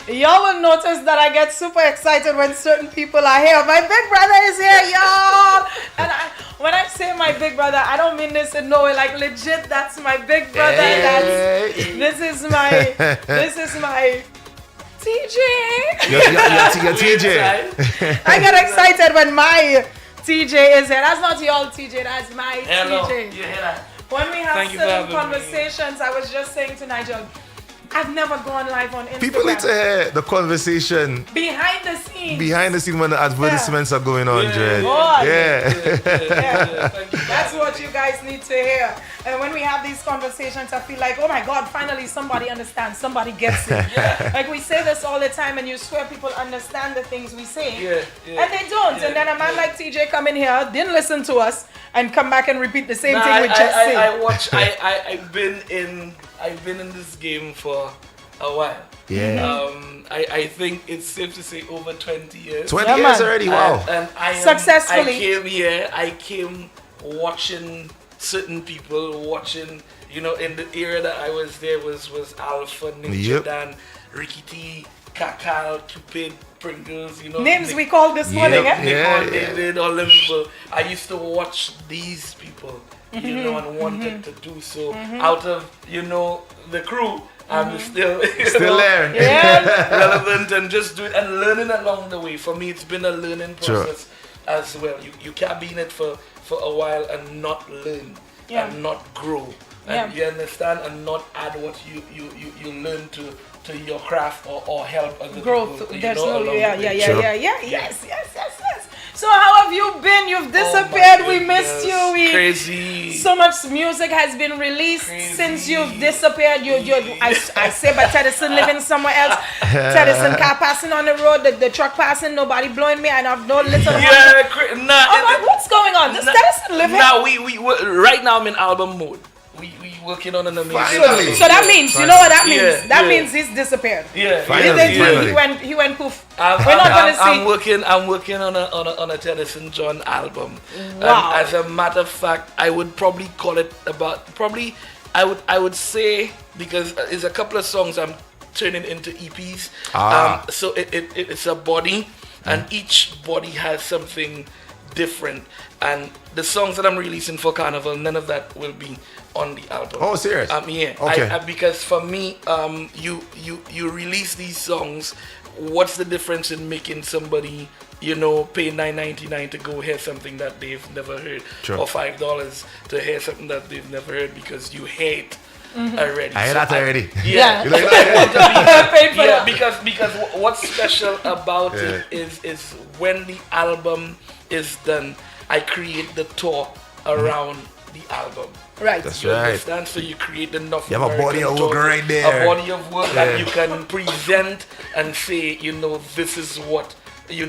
Y'all will notice that I get super excited when certain people are here. My big brother is here, y'all. And when I say my big brother, I don't mean this in no way. Like legit, that's my big brother. Hey. This is my TJ. Your TJ. I get excited when my TJ is here. That's not your TJ, that's my Hello. TJ. You hear that? When we have Thank you certain for having me. conversations, I was just saying to Nigel, I've never gone live on Instagram. People need to hear the conversation Behind the scenes. behind the scene when the advertisements are going on, Jed. Boy. Yeah. Thank you. That's what you guys need to hear. And when we have these conversations, I feel like, oh my God, finally somebody understands, somebody gets it. Like we say this all the time, and you swear people understand the things we say, and they don't. And then a man like TJ come in here, didn't listen to us, and come back and repeat the same thing we just said. I've been in this game for a while. Yeah. I think it's safe to say over 20 years. 20 Yeah, years man. already, wow. And Successfully. I came watching certain people, watching, in the era that I was there was Alpha, Ninja Yep. Dan, Ricky T, Kakal, Cupid, Pringles, Names we called this morning, Yep. eh? Yeah. David, all them people. I used to watch these people, and wanted to do so. Out of, the crew, I'm still there. relevant and just do it and learning along the way. For me, it's been a learning process as well. You can't be in it for a while and not learn and not grow. And you understand, and not add what you learn to your craft or help other Growth. people. There's along the way. Yes. So how have you been? You've disappeared. Oh my We missed goodness. you. Crazy. So much music has been released since you've disappeared. I say, but Teddyson living somewhere else. Teddyson car passing on the road, the truck passing, nobody blowing me, and I've no little. What's going on? Does Teddyson live here? Now we right now I'm in album mode. We working on an amazing Finally. So that means, you know what that means? Yeah, That yeah. means he's disappeared. Finally. He went poof. We're not gonna see. I'm working on a Tennessee John album. Wow. As a matter of fact, I would probably call it I would say, because it's a couple of songs I'm turning into EPs. So it's a body, and each body has something different. And the songs that I'm releasing for Carnival, none of that will be on the album. Oh, serious? Yeah. Okay. Because for me, you release these songs. What's the difference in making somebody, pay $9.99 to go hear something that they've never heard, or $5 to hear something that they've never heard because you hate already. I hear that already. Yeah. You like that? Because what's special about it is when the album is done, I create the tour around the album. Right. That's You right. understand? So you create enough. You have a body of work right there. A body of work that you can present and say, this is what we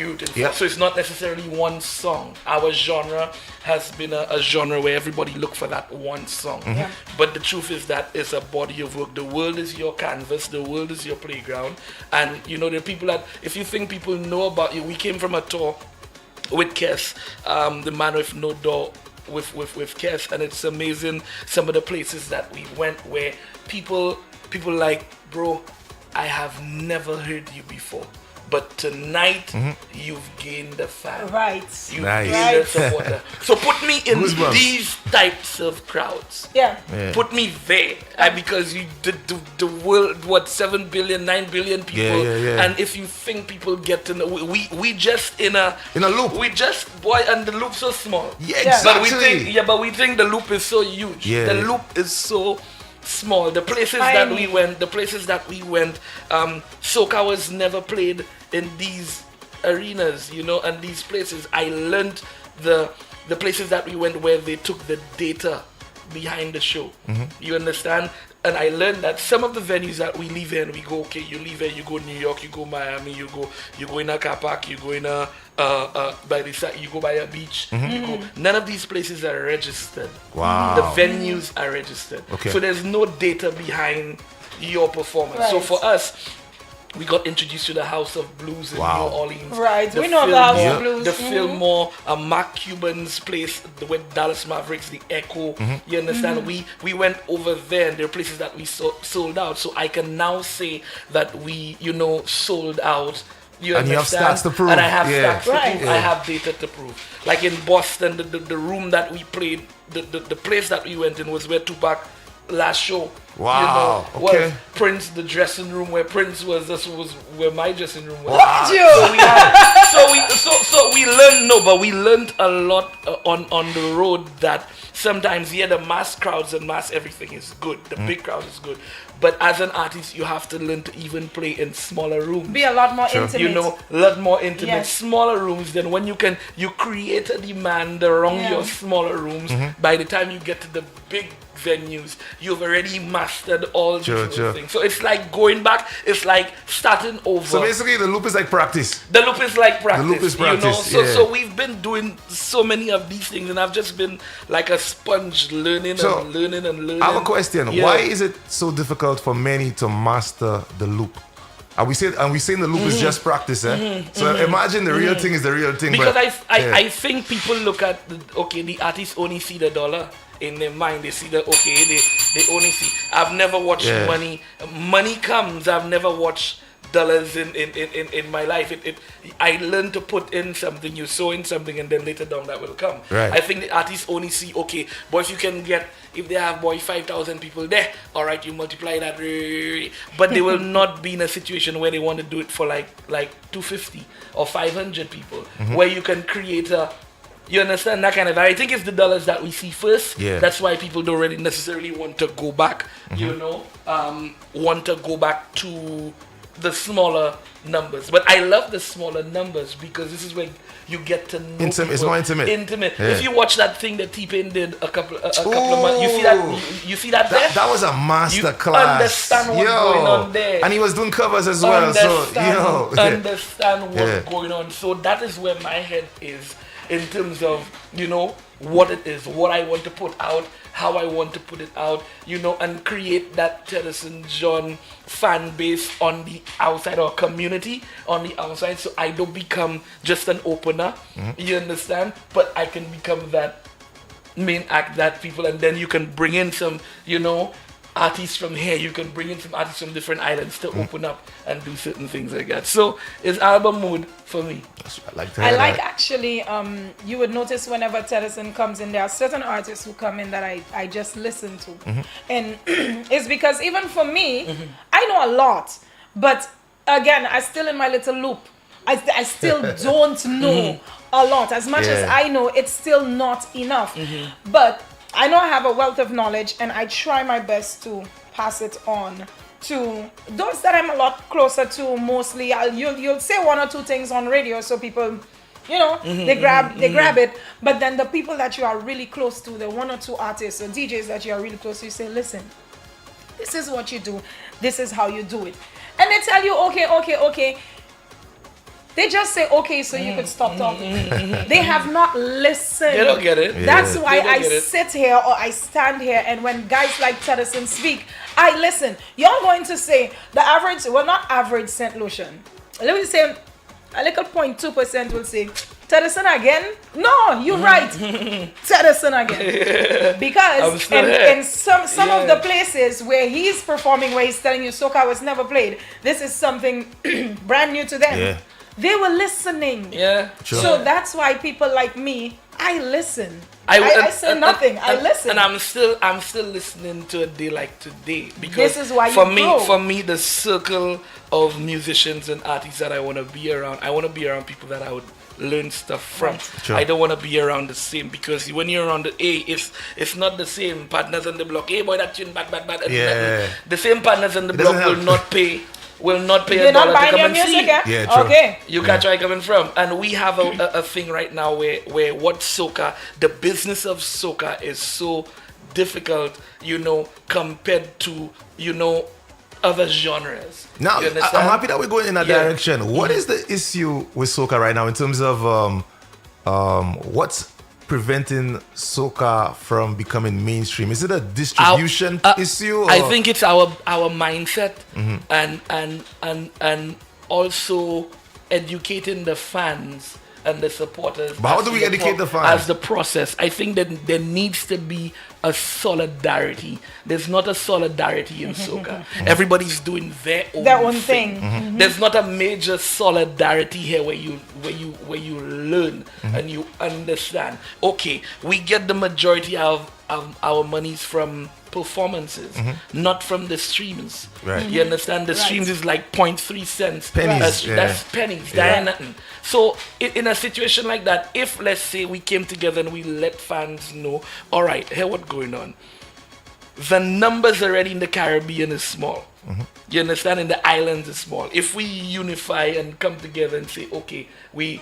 rooted for. Yep. So it's not necessarily one song. Our genre has been a genre where everybody look for that one song. But the truth is that it's a body of work. The world is your canvas. The world is your playground. And there are people that, if you think people know about you, we came from a tour with Kes, the man with no door, with Kes, and it's amazing some of the places that we went where people like, bro, I have never heard you before, but tonight you've gained the fan. Right. You've Nice. gained the supporter. So put me in Goosebumps. these types of crowds. Yeah. Put me there, because the world, 7 billion, 9 billion people, Yeah. and if you think people get to know, we just in a loop. We just and the loop's so small. Yeah, But exactly. we think the loop is so huge. Yeah. The loop is so small. The places that we went, soca was never played in these arenas, and these places. I learned the places that we went where they took the data behind the show. You understand? And I learned that some of the venues that we leave here and we go, okay, you leave here, you go New York, you go Miami, you go in a car park, you go in a by the side, you go by a beach, you go. None of these places are registered. Wow. The venues are registered. Okay. So there's no data behind your performance. Right. So for us, we got introduced to the House of Blues in New Orleans. Right, we know the House of Blues. The Fillmore, Mark Cuban's place with Dallas Mavericks, the Echo. You understand? We went over there, and there are places that we sold out. So I can now say that we, sold out. You have stats to prove. And I have stats to prove. I have data to prove. Like in Boston, the room that we played, the place that we went in was where Tupac last show. Wow. Was Prince, the dressing room where Prince was. This was where my dressing room was. Look at you. So we learned. But we learned a lot on the road that sometimes the mass crowds and mass everything is good. The big crowd is good. But as an artist, you have to learn to even play in smaller rooms. Be a lot more intimate. A lot more intimate. Yes. Smaller rooms. Then when you create a demand around your smaller rooms, by the time you get to the big venues, you've already mastered all these things. So it's like going back, it's like starting over. So basically the loop is like practice. The loop is like practice. The loop is practice. So we've been doing so many of these things, and I've just been like a sponge learning and learning. I have a question. Why is it so difficult for many to master the loop? And we saying the loop is just practice, So imagine the real thing is the real thing. Because I think people look at the artists only see the dollar. In their mind, they see that they only see. I've never watched money. Money comes. I've never watched dollars in my life. I learned to put in something. You sow in something, and then later down that will come. Right. I think the artists only see but if they have 5,000 people there, all right, you multiply that. But they will not be in a situation where they want to do it for like 250 or 500 people, where you can create a. You understand that kind of? I think it's the dollars that we see first. Yeah. That's why people don't really necessarily want to go back. Want to go back to the smaller numbers. But I love the smaller numbers because this is where you get to know. It's more intimate. Yeah. If you watch that thing that T-Pain did a couple of months, you see that. You see that there. That was a master you class. Understand what's going on there, and he was doing covers as well. Understand what's going on. So that is where my head is. In terms of, what it is, what I want to put out, how I want to put it out, and create that Teddyson John fan base on the outside, or community on the outside, so I don't become just an opener, you understand? But I can become that main act that people, and then you can bring in some, artists from here, you can bring in some artists from different islands to open up and do certain things like that. So it's album mood for me. I like actually, you would notice whenever Teddyson comes in, there are certain artists who come in that I just listen to. And it's because even for me, I know a lot, but again, I'm still in my little loop. I still don't know a lot. As much as I know, it's still not enough. But I know I have a wealth of knowledge, and I try my best to pass it on to those that I'm a lot closer to. Mostly, you'll say one or two things on radio, so people, they grab it. But then the people that you are really close to, the one or two artists or DJs that you are really close to, you say, listen, this is what you do, this is how you do it, and they tell you, okay. They just say okay, so you could stop talking. They have not listened. They don't get it. That's why I sit here or I stand here, and when guys like Teddyson speak, I listen. You're going to say the average, well, not average St. Lucian. Let me say a little 0.2% will say, Teddyson again? No, you're right. Teddyson again. Because in some of the places where he's performing, where he's telling you soca was never played, this is something brand new to them. Yeah. They were listening. Yeah. Sure. So that's why people like me, I listen. I say nothing. I listen. And I'm still listening to a day like today, because this is why for me, the circle of musicians and artists that I want to be around, I want to be around people that I would learn stuff from. Sure. I don't want to be around the same, because when you're around it's not the same partners on the block. Hey boy, that tune bad. The same partners on the block will not pay They're a dollar not to come buying and your see. music, eh? Yeah, true. Okay. You catch where I'm coming from. And we have a thing right now where what soca, the business of soca is so difficult, compared to, other genres. Now, I'm happy that we're going in that direction. What is the issue with soca right now in terms of what's preventing soca from becoming mainstream? Is it a distribution issue? Or? I think it's our mindset and also educating the fans and the supporters. But how do we educate the fans? As the process. I think that there needs to be a solidarity. There's not a solidarity in soca. Everybody's doing their own thing. There's not a major solidarity here where you learn and you understand. Okay, we get the majority of our monies from performances, not from the streams. Right. You understand? The streams is like 0.3 cents. Pennies. That's pennies. That ain't nothing. So in a situation like that, if let's say we came together and we let fans know, all right, here what's going on. The numbers already in the Caribbean is small. You understand? In the islands is small. If we unify and come together and say, okay, we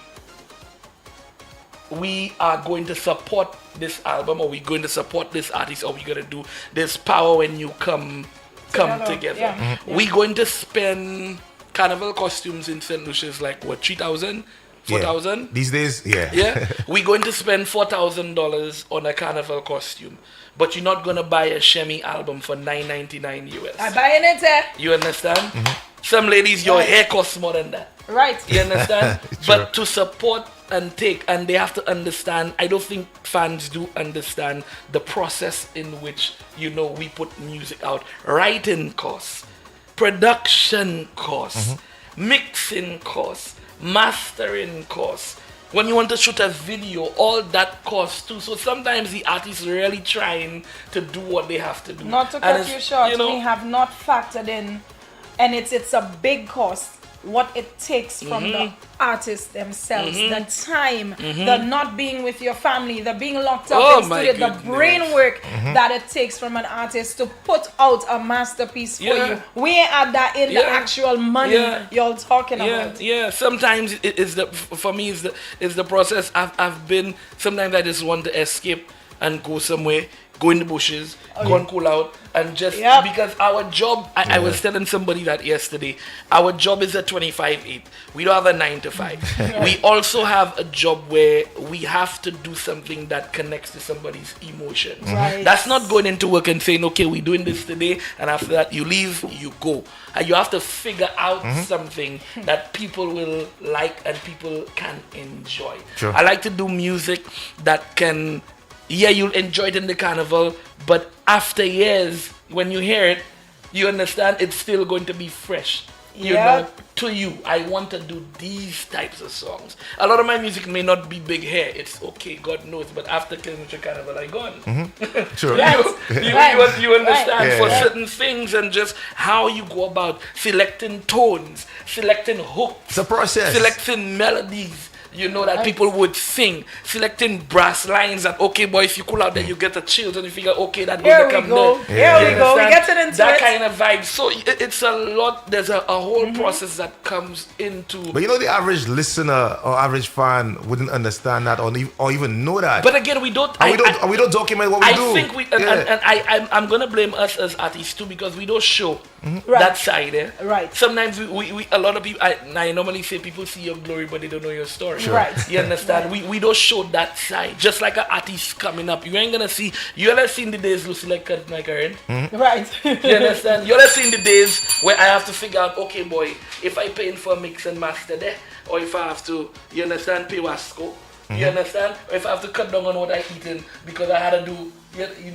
are going to support this album, or we're going to support this artist, or we're going to do this power when you come together. Yeah. We're going to spend carnival costumes in St. Lucia's like what, 3,000? 4,000? Yeah. These days, yeah. Yeah. We're going to spend $4,000 on a carnival costume. But you're not gonna buy a Shemi album for $9.99 US. I'm buying it. You understand? Some ladies, your hair costs more than that. Right. You understand? But to support and take, and they have to understand, I don't think fans do understand the process in which, we put music out. Writing costs, production costs, mixing costs, mastering costs. When you want to shoot a video, all that costs too. So sometimes the artists are really trying to do what they have to do. Not to cut you short, we have not factored in, and it's a big cost, what it takes from the artists themselves, the time, the not being with your family, the being locked up in studio, the brain work that it takes from an artist to put out a masterpiece for you. We ain't at that in the actual money you're talking about. Yeah, sometimes it is for me is the process. I've been, sometimes I just want to escape and go somewhere, go in the bushes, go and cool out, and just because our job, I was telling somebody that yesterday, our job is a 25/8. We don't have a 9 to 5. We also have a job where we have to do something that connects to somebody's emotions. That's not going into work and saying, okay, we're doing this today, and after that you leave, you go. And you have to figure out something that people will like and people can enjoy. I like to do music that can, you'll enjoy it in the carnival, but after years, when you hear it, you understand it's still going to be fresh. You know, to you, I want to do these types of songs. A lot of my music may not be big hair. It's okay, God knows. But after Kilimanjaro Carnival, I gone. Sure. You understand for certain things and just how you go about selecting tones, selecting hooks. It's a process. Selecting melodies. That people would sing, selecting brass lines that, okay, boy, if you cool out there, you get the chills, and you figure, okay, that will come there. Here we go. We get it into that kind of vibe. So it's a lot. There's a whole process that comes into. But the average listener or average fan wouldn't understand that or even know that. But again, we don't. We don't document what we do. I think I'm gonna blame us as artists too, because we don't show that side. Right. Sometimes we a lot of people. I normally say people see your glory, but they don't know your story. Right. You understand? We don't show that side. Just like an artist coming up, you ain't gonna see. You ever seen the days Lucy like cut my current? Right. You understand? You ever seen the days where I have to figure out, okay, boy, if I paying for a mix and master there, or if I have to, you understand, pay Wasco. You understand? Or if I have to cut down on what I eating because I had to do.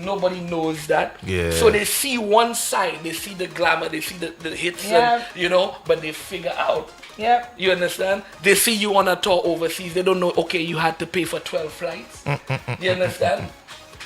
Nobody knows that. So they see one side, they see the glamour, they see the hits, and, but they figure out. You understand? They see you on a tour overseas. They don't know, okay, you had to pay for 12 flights. You understand?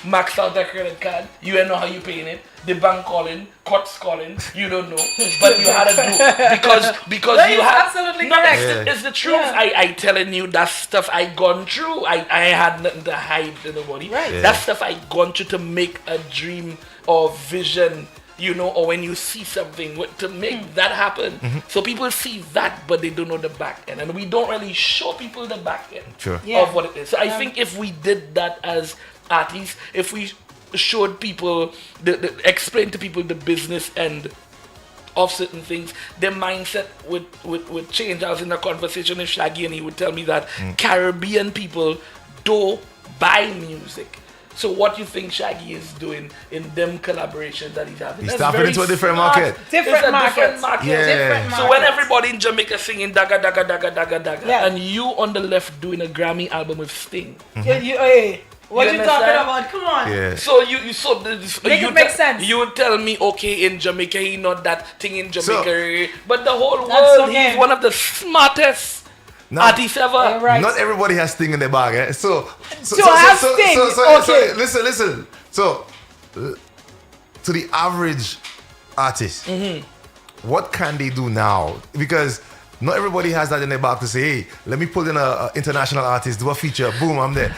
Max out that credit card. You don't know how you paying it. The bank calling, courts calling. You don't know. But you had to do because you had. Absolutely correct. It's the truth. I telling you that stuff I gone through. I had nothing to hide to nobody. That stuff I gone through to make a dream or vision. Or when you see something, to make that happen. So people see that, but they don't know the back end. And we don't really show people the back end of what it is. So I think if we did that as artists, if we showed people, explain to people the business end of certain things, their mindset would change. I was in a conversation with Shaggy and he would tell me that Caribbean people, though buy music. So what you think Shaggy is doing in them collaborations that he's having? He's That's tapping very into a different smart. market. Different market. Different market. Yeah. Different So when markets. everybody in Jamaica singing daga daga daga daga daga, Yeah. and you on the left doing a Grammy album with Sting. Hey, what you talking understand? about? Come on. Yeah. So you so this, Make you it make sense. You would tell me, okay, in Jamaica he not that thing in Jamaica, but the whole That's world okay. he's one of the smartest No. artists ever. You're right. Not everybody has Sting in their bag, eh? So have Sting, okay. listen. So, to the average artist, what can they do now? Because not everybody has that in their bag to say, hey, let me pull in a international artist, do a feature, boom, I'm there.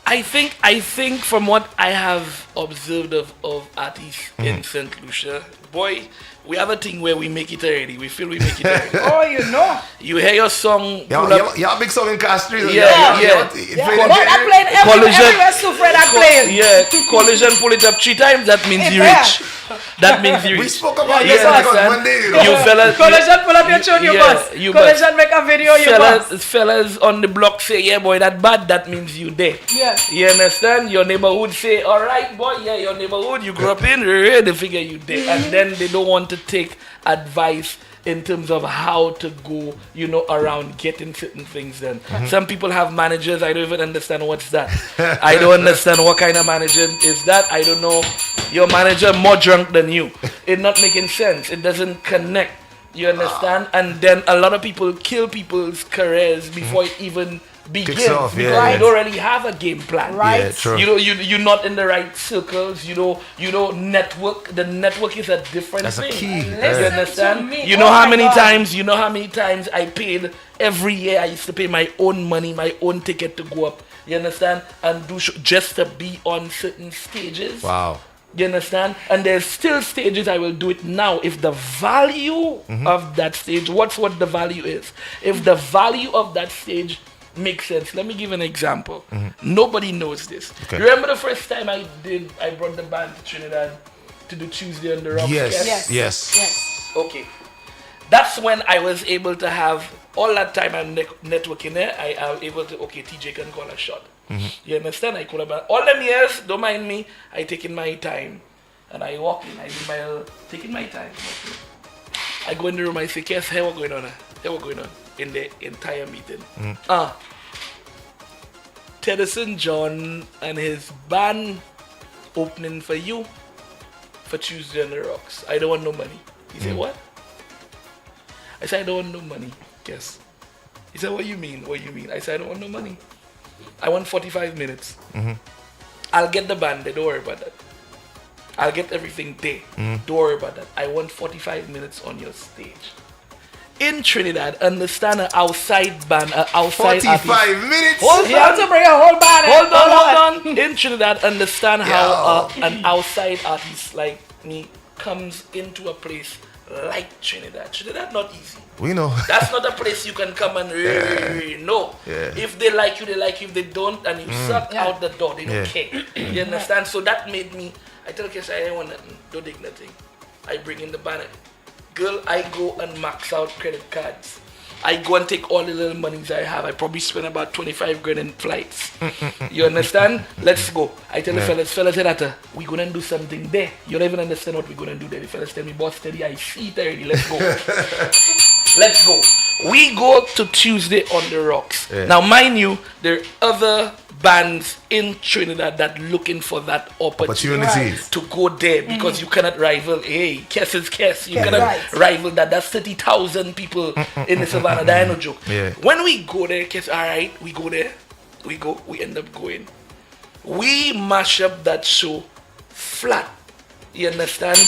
I think from what I have observed of artists in St. Lucia, boy, we have a thing where we make it already. We feel we make it already. Oh, you know. You hear your song, pull up, Y'all big song in Castries. Yeah. Yeah, but I played Collision. everywhere Sufred I played. yeah, Colayshan pull it up 3 times, that means you Yeah. rich. That means you We rich. spoke about Yeah, this you like saw, on Monday, you know. You fellas, Collision pull up your tune, you yeah, bust. you Collision make a video, you bust. fellas on the block say, yeah, boy, that bad, that means you there. Yeah. You understand? Your neighborhood say, all right, boy, yeah, your neighborhood you grew up in, they figure you there. And then they don't want to take advice in terms of how to go, around getting certain things done. Some people have managers, I don't even understand what's that. I don't understand what kind of manager is that. I don't know. Your manager more drunk than you. It's not making sense. It doesn't connect. You understand? And then a lot of people kill people's careers before it even begins. off, yeah, because yeah. you don't really have a game plan. Right. Yeah, true. You're not in the right circles. Network. The network is a different That's a thing. key. You Listen understand? to me. You know Oh how my many God. times? You know how many times I paid every year? I used to pay my own money, my own ticket to go up. You understand? And do just to be on certain stages. Wow. You understand? And there's still stages I will do it now. If the value of that stage, what the value is? If the value of that stage makes sense. Let me give an example. Nobody knows this. Okay. Remember the first time I brought the band to Trinidad to do Tuesday on the Rocks? Yes. Okay. That's when I was able to have all that time I'm networking there. I am able to, TJ can call a shot. You understand? I could have all them years, don't mind me, I taking my time. And I walk in, I do my taking my time. I go in the room, I say, Kes, hey, what going on? Hey, what going on? In the entire meeting. Tedderson John and his band opening for you for Tuesday on the Rocks. I don't want no money. He said, what? I said, I don't want no money. Yes. He said, what you mean? What you mean? I said, I don't want no money. I want 45 minutes. I'll get the band there. Don't worry about that. I'll get everything there. Don't worry about that. I want 45 minutes on your stage. In Trinidad, understand an outside band, an outside 45 artist. minutes? Hold You have to on. bring a whole band. Hold on. In Trinidad, understand how an outside artist like me comes into a place like Trinidad. Trinidad not easy. We know. That's not a place you can come and no. Yeah. If they like you, they like you. If they don't, and you suck Yeah. out the door, they don't Yeah. care. You understand? So that made me, I tell Kes, I don't want nothing. Don't take nothing. I bring in the banner. Girl, I go and max out credit cards. I go and take all the little monies I have. I probably spend about 25 grand in flights. You understand? Let's go. I tell the fellas, hey, that, we gonna do something there. You don't even understand what we're gonna do there. The fellas tell me, boss, steady, I see it already. Let's go. Let's go. We go to Tuesday on the Rocks. Yeah. Now, mind you, there are other bands in Trinidad that looking for that opportunity Opportunities. to go there because you cannot rival. Hey, Kes is Kes. You cannot right. rival that. That's 30,000 people in the Savannah. That ain't no joke. Yeah. When we go there, Kes, all right, we go there. We end up going. We mash up that show flat. You understand?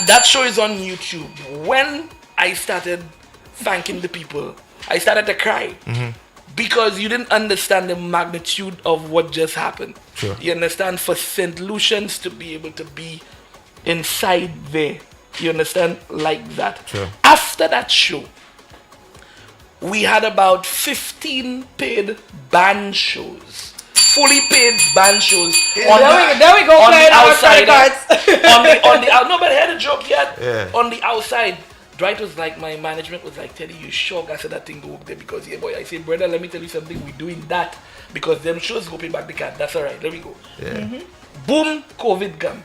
That show is on YouTube. When I started thanking the people, I started to cry. Because you didn't understand the magnitude of what just happened. Sure. You understand? For St. Lucians to be able to be inside there, you understand? Like that. Sure. After that show, we had about 15 paid band shows. Fully paid band shows. There we go on playing the our outside. credit cards. No, but I had a joke yet. Yeah. On the outside, Dwight was like, my management was like, Teddy, you sure I said that thing go work there because yeah, boy. I say, brother, let me tell you something. We're doing that because them shows go pay back the cat. That's all right. There we go. Yeah. Boom, COVID come.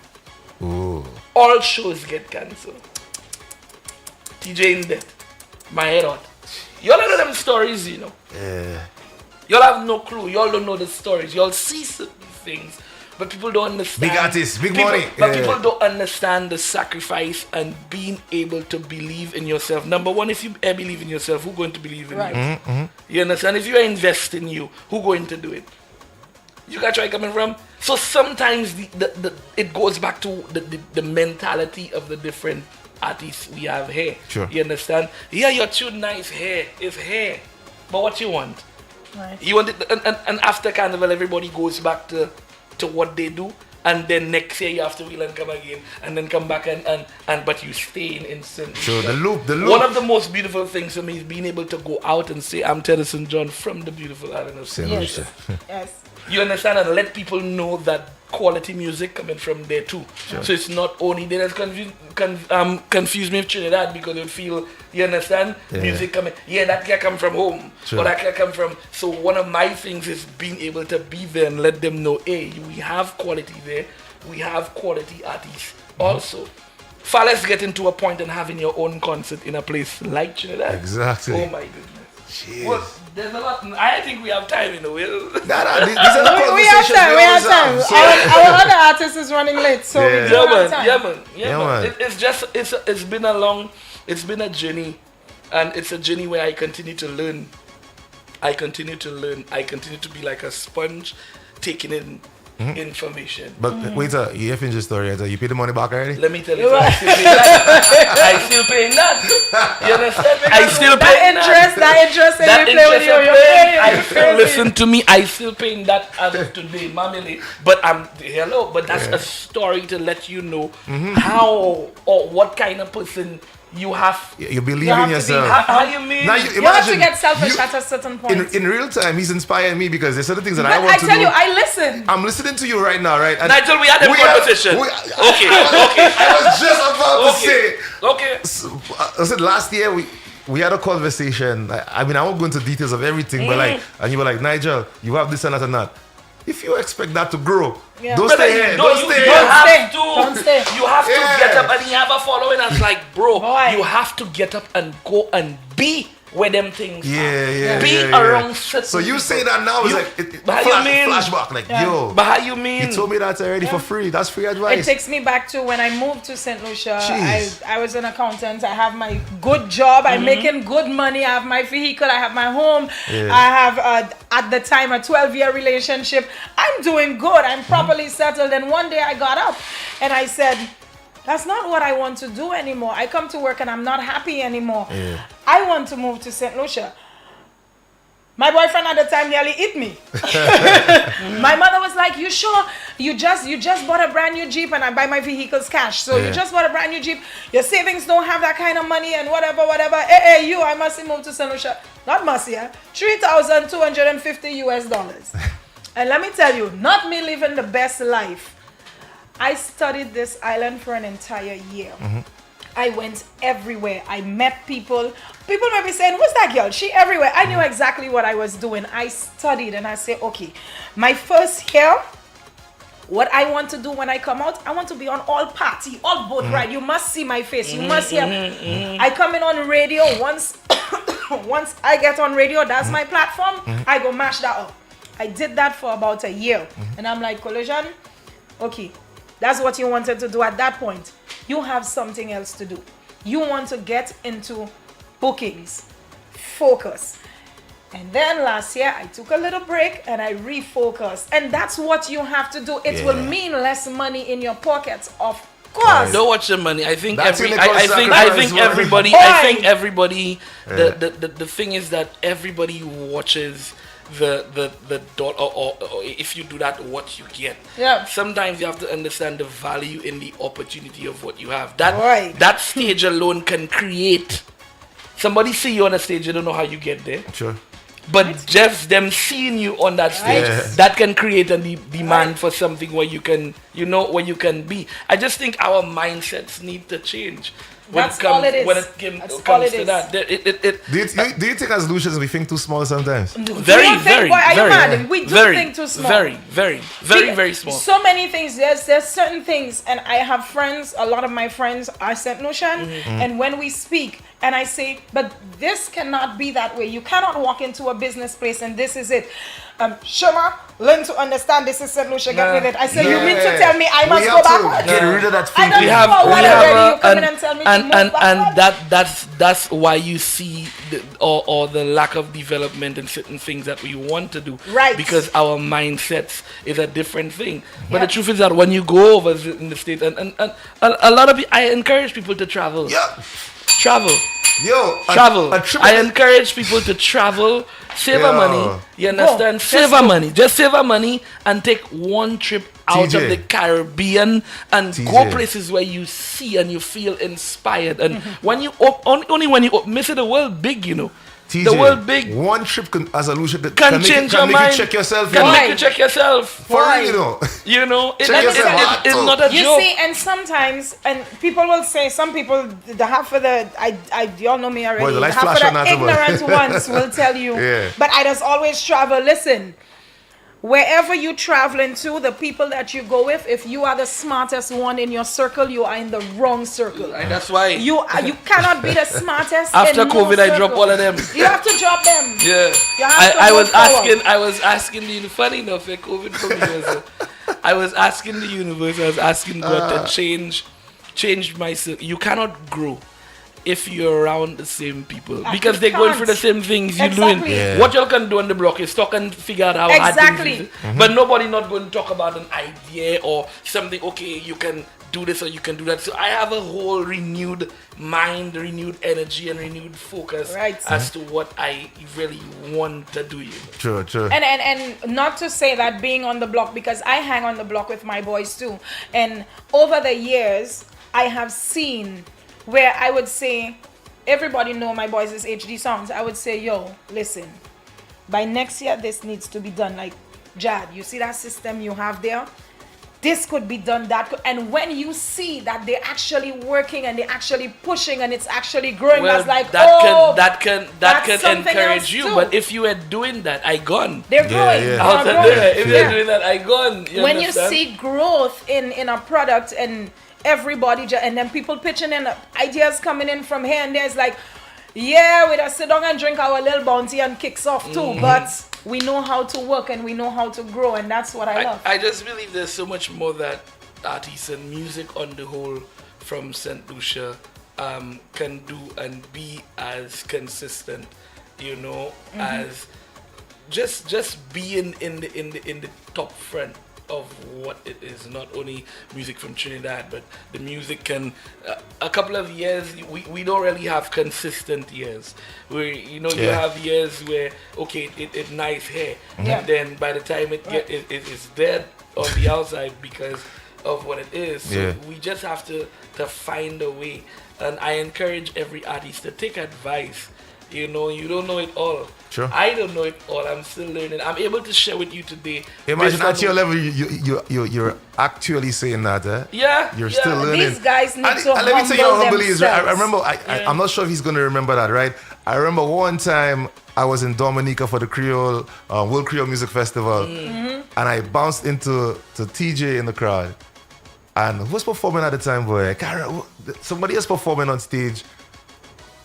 Ooh. All shows get cancelled. TJ in debt. My head hot. Y'all don't know them stories, you know. Yeah. Y'all have no clue. Y'all don't know the stories. Y'all see certain things, but people don't understand. Big artists, big People- money. But Yeah. people don't understand the sacrifice and being able to believe in yourself. Number one, if you believe in yourself, who's going to believe in you? You understand? If you invest in you, who's going to do it? You got where I'm coming from? So sometimes it goes back to the mentality of the different artists we have here. Sure. You understand? Yeah, you're too nice hair. It's hair. But what you want? Right. You want it, and after Carnival, everybody goes back to what they do. And then next year you have to wheel and come again, and then come back and but you stay in instant. Sure, the loop. One of the most beautiful things for me is being able to go out and say, I'm Teddyson John from the beautiful island of St. Yes. Lucia. Yes. You understand? And let people know that quality music coming from there too. Sure. So it's not only they just confuse me with Trinidad because they feel, you understand, Yeah. music coming. Yeah, that can come from home, Sure. or that can come from. So one of my things is being able to be there and let them know, hey, we have quality there. We have quality artists also. Far less getting to a point and having your own concert in a place like Trinidad. Exactly. Oh my goodness. Jeez. Well, there's a lot. I think we have time in a way. Nah, these are the We have conversations time. We have always time. So- Our other artist is running late, so Yeah. we do have time. Yeah, man. It's been a long, it's been a journey, and it's a journey where I continue to learn. I continue to be like a sponge, taking in information. But wait, you have finished the story. You paid the money back already? Let me tell you, I still paying that. I still paying that. You understand? I still paying That interest, and That we play with you. interest You're paying, paying. I still listen to me. I still paying that as of today, Mele. But hello. But that's a story to let you know how or what kind of person you have. You believe You have in to be yourself. How you mean? Now You have to imagine, get selfish you- at a certain point. in real time, he's inspiring me because there's certain things that But I want I to tell do. you, I listen. I'm listening to you right now, right? And Nigel, we had a we conversation. Okay. I was just about to say. Okay. So, I said last year we had a conversation. I mean, I won't go into details of everything, but like, and you were like, Nigel, you have this and that and that. If you expect that to grow, Yeah. don't Brother, stay here. no, Don't you stay don't here. have to. Don't stay. You have to Yeah. get up, and you have a following. That's like, bro, Boy. you have to get up and go and be where them things are. Yeah. Be around certain So you people. say that now is You- like but how you mean? flashback, like Yeah. yo. But how you mean? You told me that already for free. That's free It advice. takes me back to when I moved to St. Lucia. Jeez. I was an accountant. I have my good job. I'm making good money. I have my vehicle. I have my home. Yeah. I have, at the time, a 12-year relationship. I'm doing good. I'm properly settled. And one day I got up and I said, that's not what I want to do anymore. I come to work and I'm not happy anymore. Yeah. I want to move to St. Lucia. My boyfriend at the time nearly hit me. My mother was like, you sure? You just bought a brand new Jeep, and I buy my vehicles cash. So Yeah. you just bought a brand new Jeep. Your savings don't have that kind of money and whatever. Hey, I must move to St. Lucia. Not must, yeah. $3,250 US. And let me tell you, not me living the best life. I studied this island for an entire year. I went everywhere. I met people. People may be saying, who's that girl? She everywhere. I knew exactly what I was doing. I studied and I said, okay, my first year, what I want to do when I come out, I want to be on all party, all boat ride. You must see my face. You must hear. I come in on radio once. Once I get on radio, that's my platform. I go mash that up. I did that for about a year. And I'm like, Colayshan, okay, that's what you wanted to do at that point. You have something else to do. You want to get into bookings. Focus. And then last year, I took a little break and I refocused. And that's what you have to do. It will Yeah. mean less money in your pockets, of course. Don't watch the money. I think That's every. when they call I think sacrifice, everybody. right? I think everybody. Yeah. The thing is that everybody watches the dollar, or if you do that, what you get. Yeah. Sometimes you have to understand the value in the opportunity of what you have. That Right. that stage alone can create. Somebody see you on a stage, you don't know how you get there. Sure. But just them seeing you on that stage, Yeah. that can create a demand for something where you can, where you can be. I just think our mindsets need to change. That's all it is. When it comes to that. Do you think as Lucians we think too small sometimes? Very, very, are you very, mad? We do think too small. Very small. So many things. There's certain things, and I have friends. A lot of my friends are St. Lucian, and when we speak, and I say, but this cannot be that way. You cannot walk into a business place and this is it. Shema, learn to understand this is St. Lucia. Get with it. I say, you mean to tell me I must go backward? Get rid of that I feeling. That's why you see the lack of development in certain things that we want to do. Right. Because our mindsets is a different thing. But the truth is that when you go over in the States, and a lot of I encourage people to travel. Yeah. Travel. Travel. I encourage people to travel, save our money. You understand? Save our money. Just save our money and take one trip out of the Caribbean and go places where you see and you feel inspired. And when you only when you miss it, the world big, you know. TJ, the world big. One trip as a Lucia can change your mind. You check yourself. Can make you check yourself. For real, you know. It's not a joke. You see, and sometimes, and people will say, some people, the half of the, you all know me already. Boy, the half of the ignorant ones will tell you. Yeah. But I just always travel. Listen. Wherever you traveling to, the people that you go with, if you are the smartest one in your circle, you are in the wrong circle. And that's why you cannot be the smartest. After in COVID, I drop all of them. You have to drop them. Yeah. I was asking the funny enough, COVID for me I was asking the universe, I was asking God to change myself. You cannot grow if you're around the same people, because they're going through the same things you're doing. Yeah. What y'all can do on the block is talk and figure out how hard things is. But nobody not going to talk about an idea or something, okay, you can do this or you can do that. So I have a whole renewed mind, renewed energy and renewed focus as to what I really want to do. True. And not to say that being on the block, because I hang on the block with my boys too. And over the years, I have seen where I would say, everybody know my boys is HD songs. I would say, yo, listen, by next year, this needs to be done. Like, Jad, you see that system you have there? This could be done, that could. And when you see that they're actually working and they're actually pushing and it's actually growing, that's like, that can encourage you. Too. But if you are doing that, I gone. They're growing. If you're doing that, I gone. When you see growth in a product and everybody and then people pitching in ideas coming in from here and there, it's like, yeah, we just sit down and drink our little bounty and kicks off too, but we know how to work and we know how to grow, and that's what I love. I just believe there's so much more that artists and music on the whole from St. Lucia can do and be as consistent, you know, as just being in the top front of what it is, not only music from Trinidad, but the music can a couple of years we don't really have consistent years where you have years where it's nice hair and then by the time it's dead on the outside because of what it is. So we just have to find a way, and I encourage every artist to take advice. You know, you don't know it all. Sure. I don't know it all. I'm still learning. I'm able to share with you today. Imagine at your level, you're actually saying that, eh? Yeah. You're still learning. These guys need to let me tell you how humble he is. themselves. I remember, I'm not sure if he's going to remember that, right? I remember one time I was in Dominica for the Creole, World Creole Music Festival. And I bounced into TJ in the crowd. And who was performing at the time, boy? I can't remember. Somebody else performing on stage.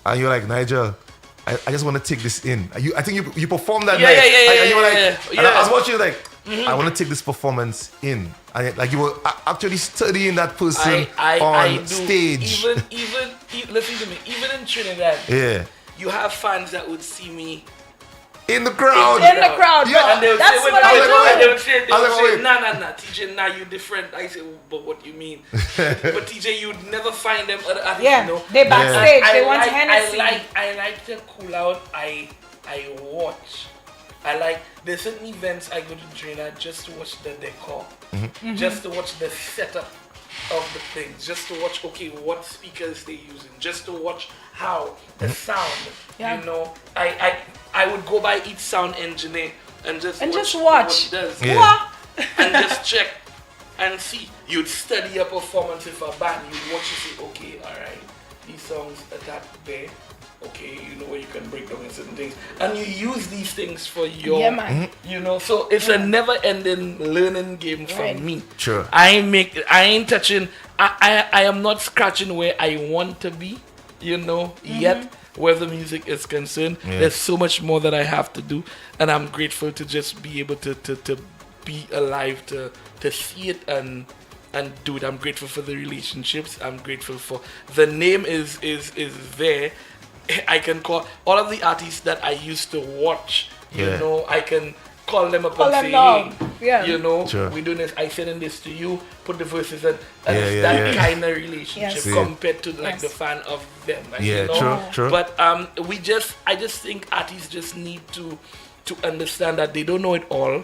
And you're like, Nigel, I just want to take this in. I think you performed that night. And you were like, and I was watching you like, I want to take this performance in. And like you were actually studying that person on stage. Even listen to me. Even in Trinidad, you have fans that would see me in the crowd. In the crowd, yeah. And they would that's say, what I do. And they would say, nah, TJ, nah, you different. I say, but what you mean? But TJ, you'd never find them other artists, you know. They backstage. They want Hennessy. I like to cool out. I watch. There's certain events I go to Trinidad just to watch the decor, just to watch the setup of the things, just to watch what speakers they're using, just to watch how the sound. You know, I would go by each sound engineer and just watch what he does. And just check and see. You'd study a performance of a band. You'd watch and say, okay, all right, these songs attack there. Okay, you know where you can break down certain things, and you use these things for your, you know. So it's a never-ending learning game for me. Sure. I ain't touching. I am not scratching where I want to be, you know, yet. Where the music is concerned, there's so much more that I have to do, and I'm grateful to just be able to be alive to see it and do it. I'm grateful for the relationships. I'm grateful for the name is there. I can call all of the artists that I used to watch. You know, I can call them up and say, hey, you know, we're doing this. I sending this to you. Put the verses in. And it's that kind of relationship compared to like the fan of them. Like, you know? True. But I just think artists just need to understand that they don't know it all.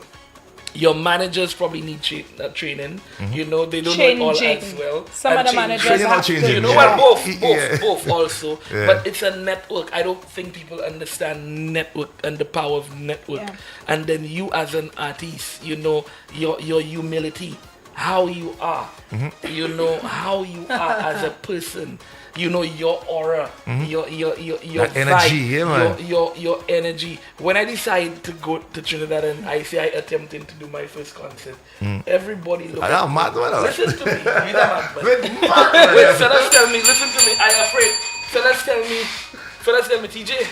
Your managers probably need training. You know, they don't know it all as well. Some of the managers have to. You know, well, both also. But it's a network. I don't think people understand network and the power of network. And then you as an artist, you know, your humility, how you are, you know, how you are as a person. You know, your aura, your that vibe, energy, your energy. When I decide to go to Trinidad and I say I attempting to do my first concert, everybody look at me. Listen to me. You know, wait, fellas tell me, listen to me. I'm afraid. Fellas tell me, TJ,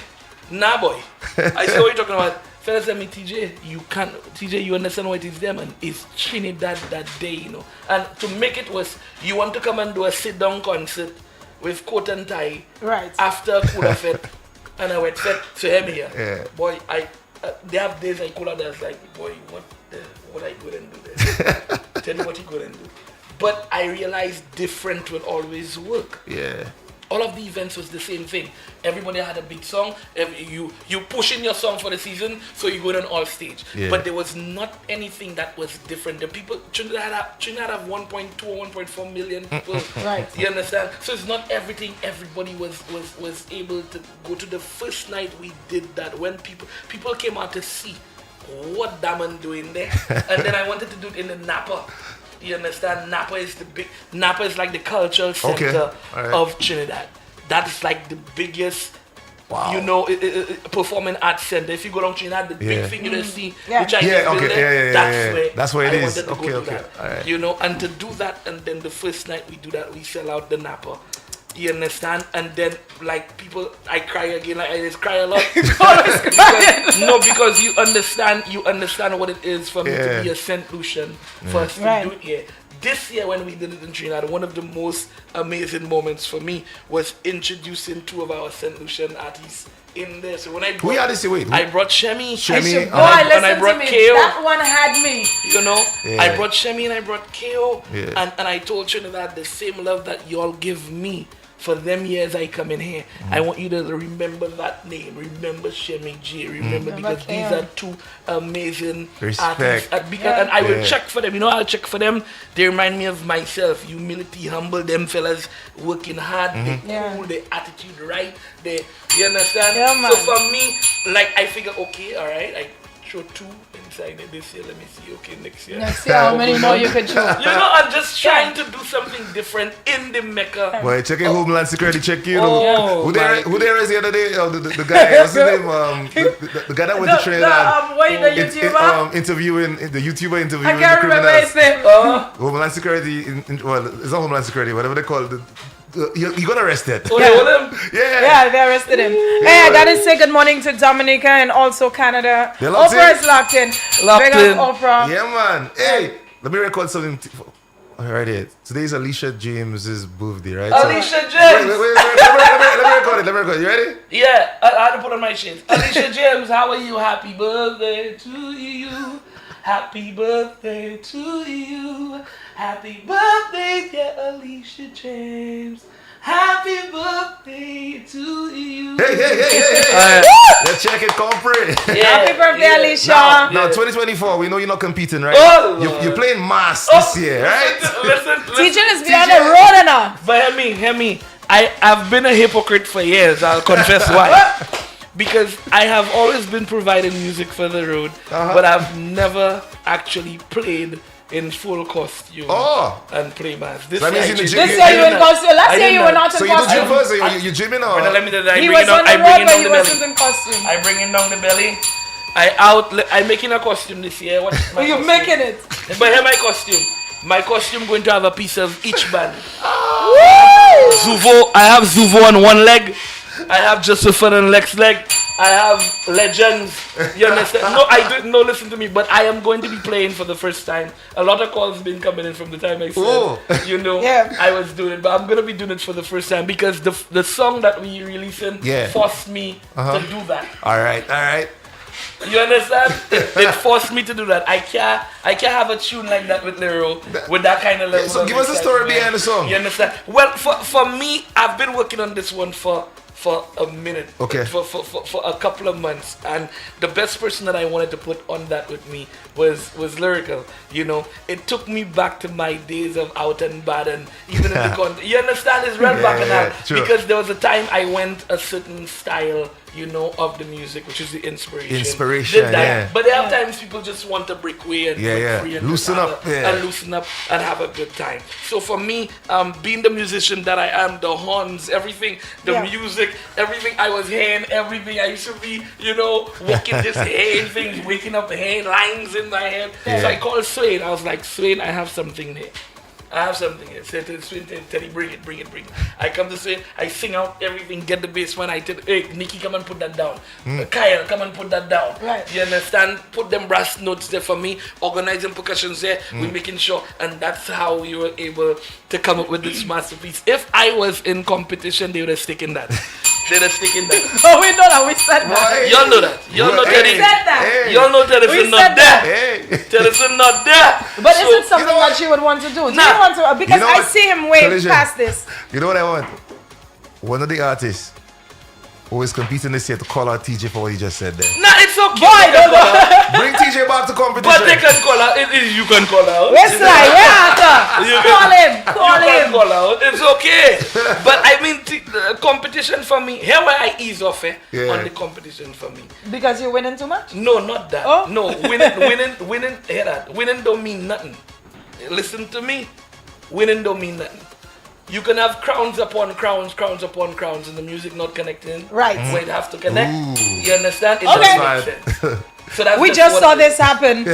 nah boy. I see what you're talking about. Fellas tell me, TJ, you understand what it is them, and it's Trinidad that day, you know. And to make it worse, you want to come and do a sit-down concert with coat and tie after a cooler fet and a wet fet. So hear me here. Boy, they have days I call out that's like, boy, what I go and do there? Tell me what you go and do. But I realized different will always work. All of the events was the same thing. Everybody had a big song. You pushing your song for the season, so you go on all stage. But there was not anything that was different. The people, Trinidad have 1.2 or 1.4 million people. You understand? So it's not everything. Everybody was able to go to the first night we did that. When people came out to see what Daman doing there, and then I wanted to do it in the Napa. You understand? Napa is like the cultural center of Trinidad. That's like the biggest, you know, performing arts center. If you go down Trinidad, the big thing you see, which I that's where it is. That, you know, and to do that, and then the first night we do that, we sell out the Napa. You understand? And then, like, people, I cry again. Like, I just cry a lot. Because you understand what it is for me to be a St. Lucian, for us to do it here. This year, when we did it in Trinidad, one of the most amazing moments for me was introducing two of our St. Lucian artists in there. So when I brought, I brought Shemi, and I brought KO. That one had me. You know, I brought Shemi and I brought KO, and I told Trinidad the same love that y'all give me. For them years I come in here, I want you to remember that name. Remember Shemi J. Remember because these are two amazing artists. And I will check for them. You know, I'll check for them. They remind me of myself. Humility, humble. Them fellas working hard. They cool. Their attitude right. You understand? Yeah, so for me, like I figure, okay, all right, I throw two inside it this year. Let me see. Okay, next year. How many more you can throw? You know, I'm just trying to do something different in the Mecca. Boy, check in Homeland Security. Check you. Who there is the other day? The guy. What's his name? The guy that went to Trinidad. The interviewing the YouTuber interviewing I can't the remember criminals. his name. Homeland Security. Well, it's not Homeland Security. Whatever they call it. He got arrested. Oh, they hold him? Yeah, they arrested him. Hey, I gotta say good morning to Dominica and also Canada. Oprah is locked in. Big up Oprah. Yeah, man. Hey, let me record something. Right here. Today is Alicia James's birthday, right? Alicia James. Wait, let me record it. You ready? Yeah, I had to put on my shades. Alicia James, how are you? Happy birthday to you. Happy birthday to you. Happy birthday, dear Alicia James. Happy birthday to you. Hey. Let's check it, corporate. Happy birthday, Alicia. Now, 2024, we know you're not competing, right? Oh, you're playing mass this year, right? Listen. Teaching is beyond the road enough. But hear me. I've been a hypocrite for years. I'll confess why. Because I have always been providing music for the road, but I've never actually played in full costume and play mass. That means in the gym. This year you in costume. Last year you were not in costume. So you do gym costume. first, you gymming or? Let me tell you, He was on the road, but he wasn't in costume. I bring in down the belly. I'm making a costume this year. You're making it. But here my costume. My costume going to have a piece of each band. Zuvo. I have Zuvo on one leg. I have Josephine on Lex leg. I have legends. You understand? No, I didn't. No, listen to me. But I am going to be playing for the first time. A lot of calls been coming in from the time I said, you know, I was doing it. But I'm going to be doing it for the first time because the song that we releasing forced me to do that. All right. You understand? It forced me to do that. I can't have a tune like that with Lero with that kind of level. So give us a story behind the song. You understand? Well, for me, I've been working on this one for a minute. Okay. For a couple of months, and the best person that I wanted to put on that with me was Lyrical. You know, it took me back to my days of Out and Bad, and even in the you understand? It's right back in that because there was a time I went a certain style, you know, of the music, which is the inspiration. But there are times people just want to break away and break free and loosen up and have a good time. So for me, being the musician that I am, the horns, everything, the music, everything I was hearing, everything I used to be, you know, walking just hearing things, waking up hearing lines in my head. So I called Swain. I was like, Swain, I have something there. Said to Swain, Teddy, bring it. I come to Swain, I sing out everything, get the bass man. I tell, hey, Nikki, come and put that down. Kyle, come and put that down. Right. You understand? Put them brass notes there for me, organizing percussions there, we're making sure, and that's how we were able to come up with this masterpiece. If I was in competition, they would have taken that. Oh, we know that. We said that. Y'all know that. Y'all know Teddy. We said that. Y'all know Teddy's not there. Teddy's not there. But is it something that she would want to do? Do you want to? Because I see him way past this. You know what I want? One of the artists who is competing this year to call out TJ for what he just said there. Nah, it's okay. Boy, Bring TJ back to competition. But they can call out. You can call out. Where's like, Call him. Call out. It's okay. But I mean, competition for me. Here where I ease off on the competition for me. Because you're winning too much? No, not that. Oh? No, winning. Hear that? Winning don't mean nothing. Listen to me. Winning don't mean nothing. You can have crowns upon crowns, and the music not connecting. Right. Where it have to connect. Ooh. You understand? It Okay. doesn't make sense. So that's We just saw this happen.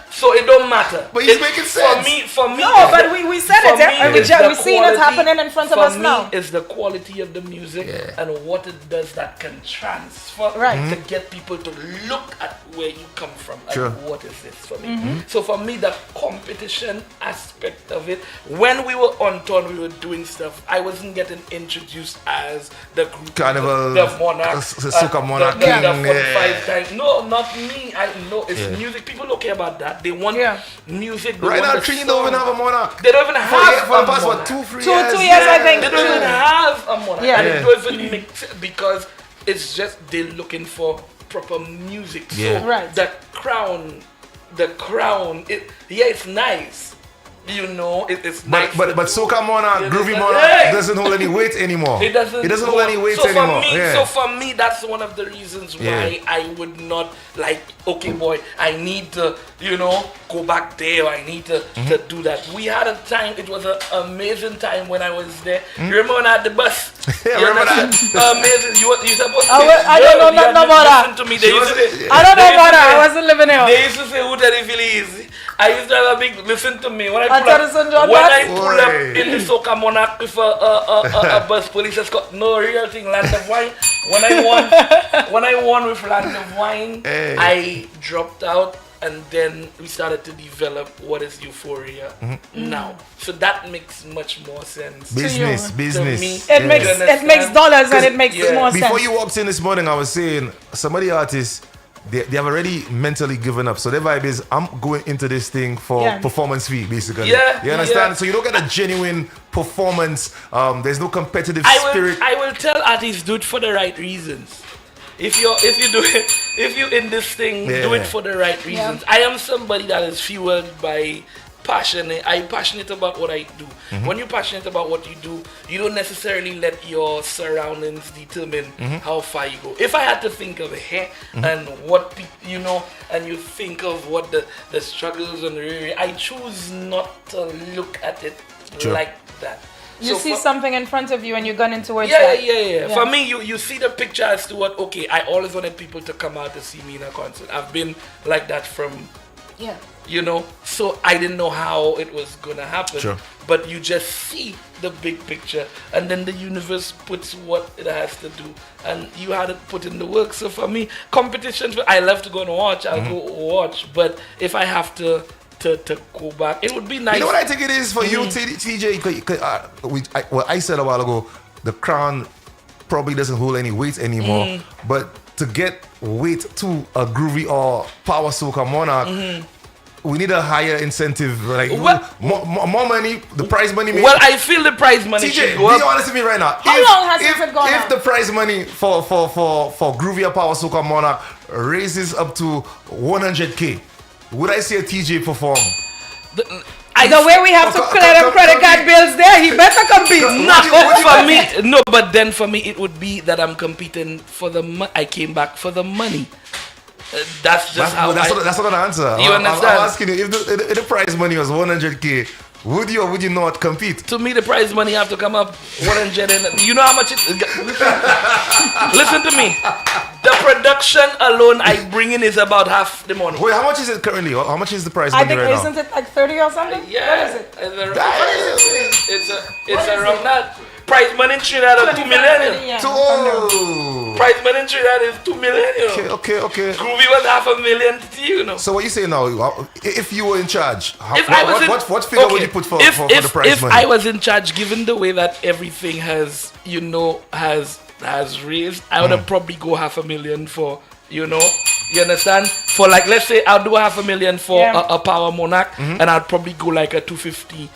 So it don't matter. But it's making sense. For me. No, but we said it. And we're seeing it happening in front of us now. For me, it's the quality of the music and what it does that can transfer to get people to look at where you come from and what is this for me. So for me, the competition aspect of it, when we were on tour, we were doing stuff, I wasn't getting introduced as the group, Carnival, the Monarch, Soca Monarch the King. 45 times. No, not me. I know it's music. People don't care about that. They want music. They Right want now, Trini don't even have a Monarch. They don't even have for a the past, Monarch. 2 years, I think. They don't even have a Monarch. Yeah. And it doesn't make sense because it's just they're looking for proper music. So the crown, it's nice. You know, it's nice. But Soca Monarch, Groovy Monarch doesn't hold any weight anymore. It doesn't hold any weight anymore. So for me, that's one of the reasons why I would not like, okay boy, I need to, you know, go back there. I need to do that. We had a time, it was an amazing time when I was there. You remember when I had the bus? Remember that? Amazing. You supposed to I don't know nothing about that. Listen to me. They used to say, I don't know about that. I wasn't living here. They used to say, who did it feel easy? I used to have a big, listen to me, when I pull up in the Soca Monarch with a bus, police escort, no real thing, Land of Wine. When I won with Land of Wine, I dropped out, and then we started to develop what is Euphoria now. So that makes much more sense. Business. To me. It makes dollars and it makes more sense. Before you walked in this morning, I was saying some of the artists, they have already mentally given up. So their vibe is, I'm going into this thing for performance fee, basically. Yeah, you understand? So you don't get a genuine performance. There's no competitive spirit. I will tell artists, do it for the right reasons. If you in this thing, do it for the right reasons. I am somebody that is fueled by passionate. I'm passionate about what I do. When you're passionate about what you do, you don't necessarily let your surroundings determine how far you go. If I had to think of hair and what you know, and you think of what the struggles and I choose not to look at it like that. You see something in front of you and you're gunning towards yeah, that. Yeah. For me, you see the picture as to what, okay, I always wanted people to come out to see me in a concert. I've been like that from, you know, so I didn't know how it was going to happen. Sure. But you just see the big picture and then the universe puts what it has to do and you had to put in the work. So for me, competitions, I love to go and watch. I'll go watch. But if I have to go back, it would be nice. You know what I think it is for you, TJ? I said a while ago, the crown probably doesn't hold any weight anymore. But to get weight to a groovy or power soca monarch, we need a higher incentive, like more money. The prize money. Well, I feel the prize money. TJ, be honest with me right now. How long has it gone If up? the prize money for groovy or power soca monarch raises up to 100K, would I see a TJ perform? The way we have to clear them credit card bills there, he better compete. But then for me, it would be that I'm competing for the money. I came back for the money. That's not an answer. You understand? I'm asking you, if the prize money was 100K, would you or would you not compete? To me, the prize money have to come up 100. And you know how much it. Listen to me. The production alone I bring in is about half the money. Wait, how much is it currently? How much is the prize money right now? I think, isn't it like 30 or something? Yeah. What is it? It's around that. Prize money in Trinidad is 2 million. Prize money in Trinidad is 2 million. Okay. Groovy was 500,000 to you, know. So what you say now? If you were in charge, what figure would you put for the prize money? If I was in charge, given the way that everything has, has raised, I would have probably go 500,000 for, you understand? For like, let's say I'll do 500,000 for a power monarch, and I'd probably go like a 250,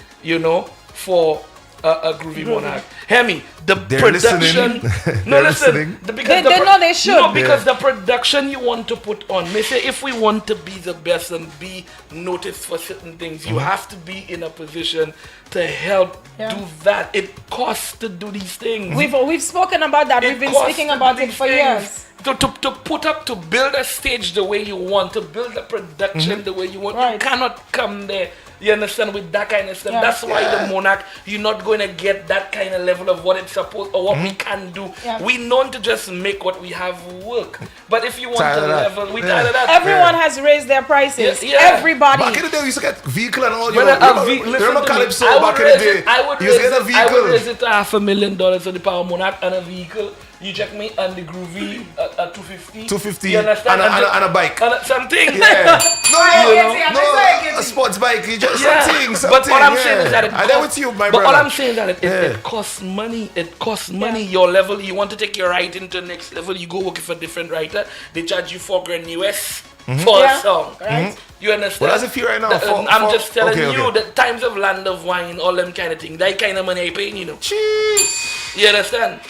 for a groovy monarch. Hear me, the production. Listen. They should. No, because the production you want to put on. May say if we want to be the best and be noticed for certain things, you have to be in a position to help do that. It costs to do these things. We've spoken about that. We've been speaking about it for years. To build a stage the way you want, to build a production the way you want, you cannot come there. You understand, with that kind of stuff. Yeah. That's why the monarch, you're not going to get that kind of level of what it's supposed or what we can do. Yeah. We known to just make what we have work. But if you want to level, we tired of that. Everyone has raised their prices. Yeah. Everybody. Back in the day, we used to get vehicle and all. Remember Calypso back in the day? I would raise it to $500,000 for the power monarch and a vehicle. You check me and the groovy a 250. 250 you understand? And a bike. Something. Yeah. No, a sports bike. Something. But all I'm saying is that it costs, with you, my brother. All I'm saying is that it costs money. It costs money. Your level, you want to take your writing to the next level, you go working for a different writer. They charge you $4,000 US for a song. Right? You understand? What does it feel right now? I'm just telling you, the times of land of wine, all them kind of things, that kind of money I paying, Jeez. You understand?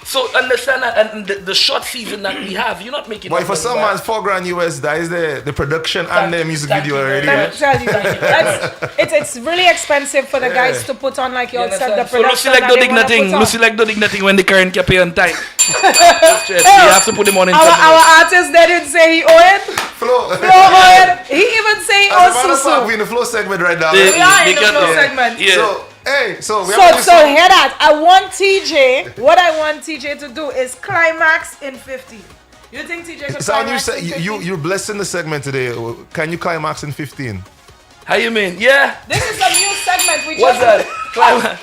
So understand that, and the short season that we have, you're not making. But for some man's $4,000 US, that is the production and the music video already. It's really expensive for the guys to put on, like you said, the production. So Lucy like doing nothing when the current can pay on time. You have to put him on in. Our artist, they didn't say he owed it. Flo owed it. He even say he owed Susu. We're in the flow segment right now. We are in the flow segment. Yeah. So hear that. What I want TJ to do is climax in 15. You think TJ could climax in 15? You're blessing the segment today. Can you climax in 15? How you mean? Yeah. This is a new segment. What's that? Climax.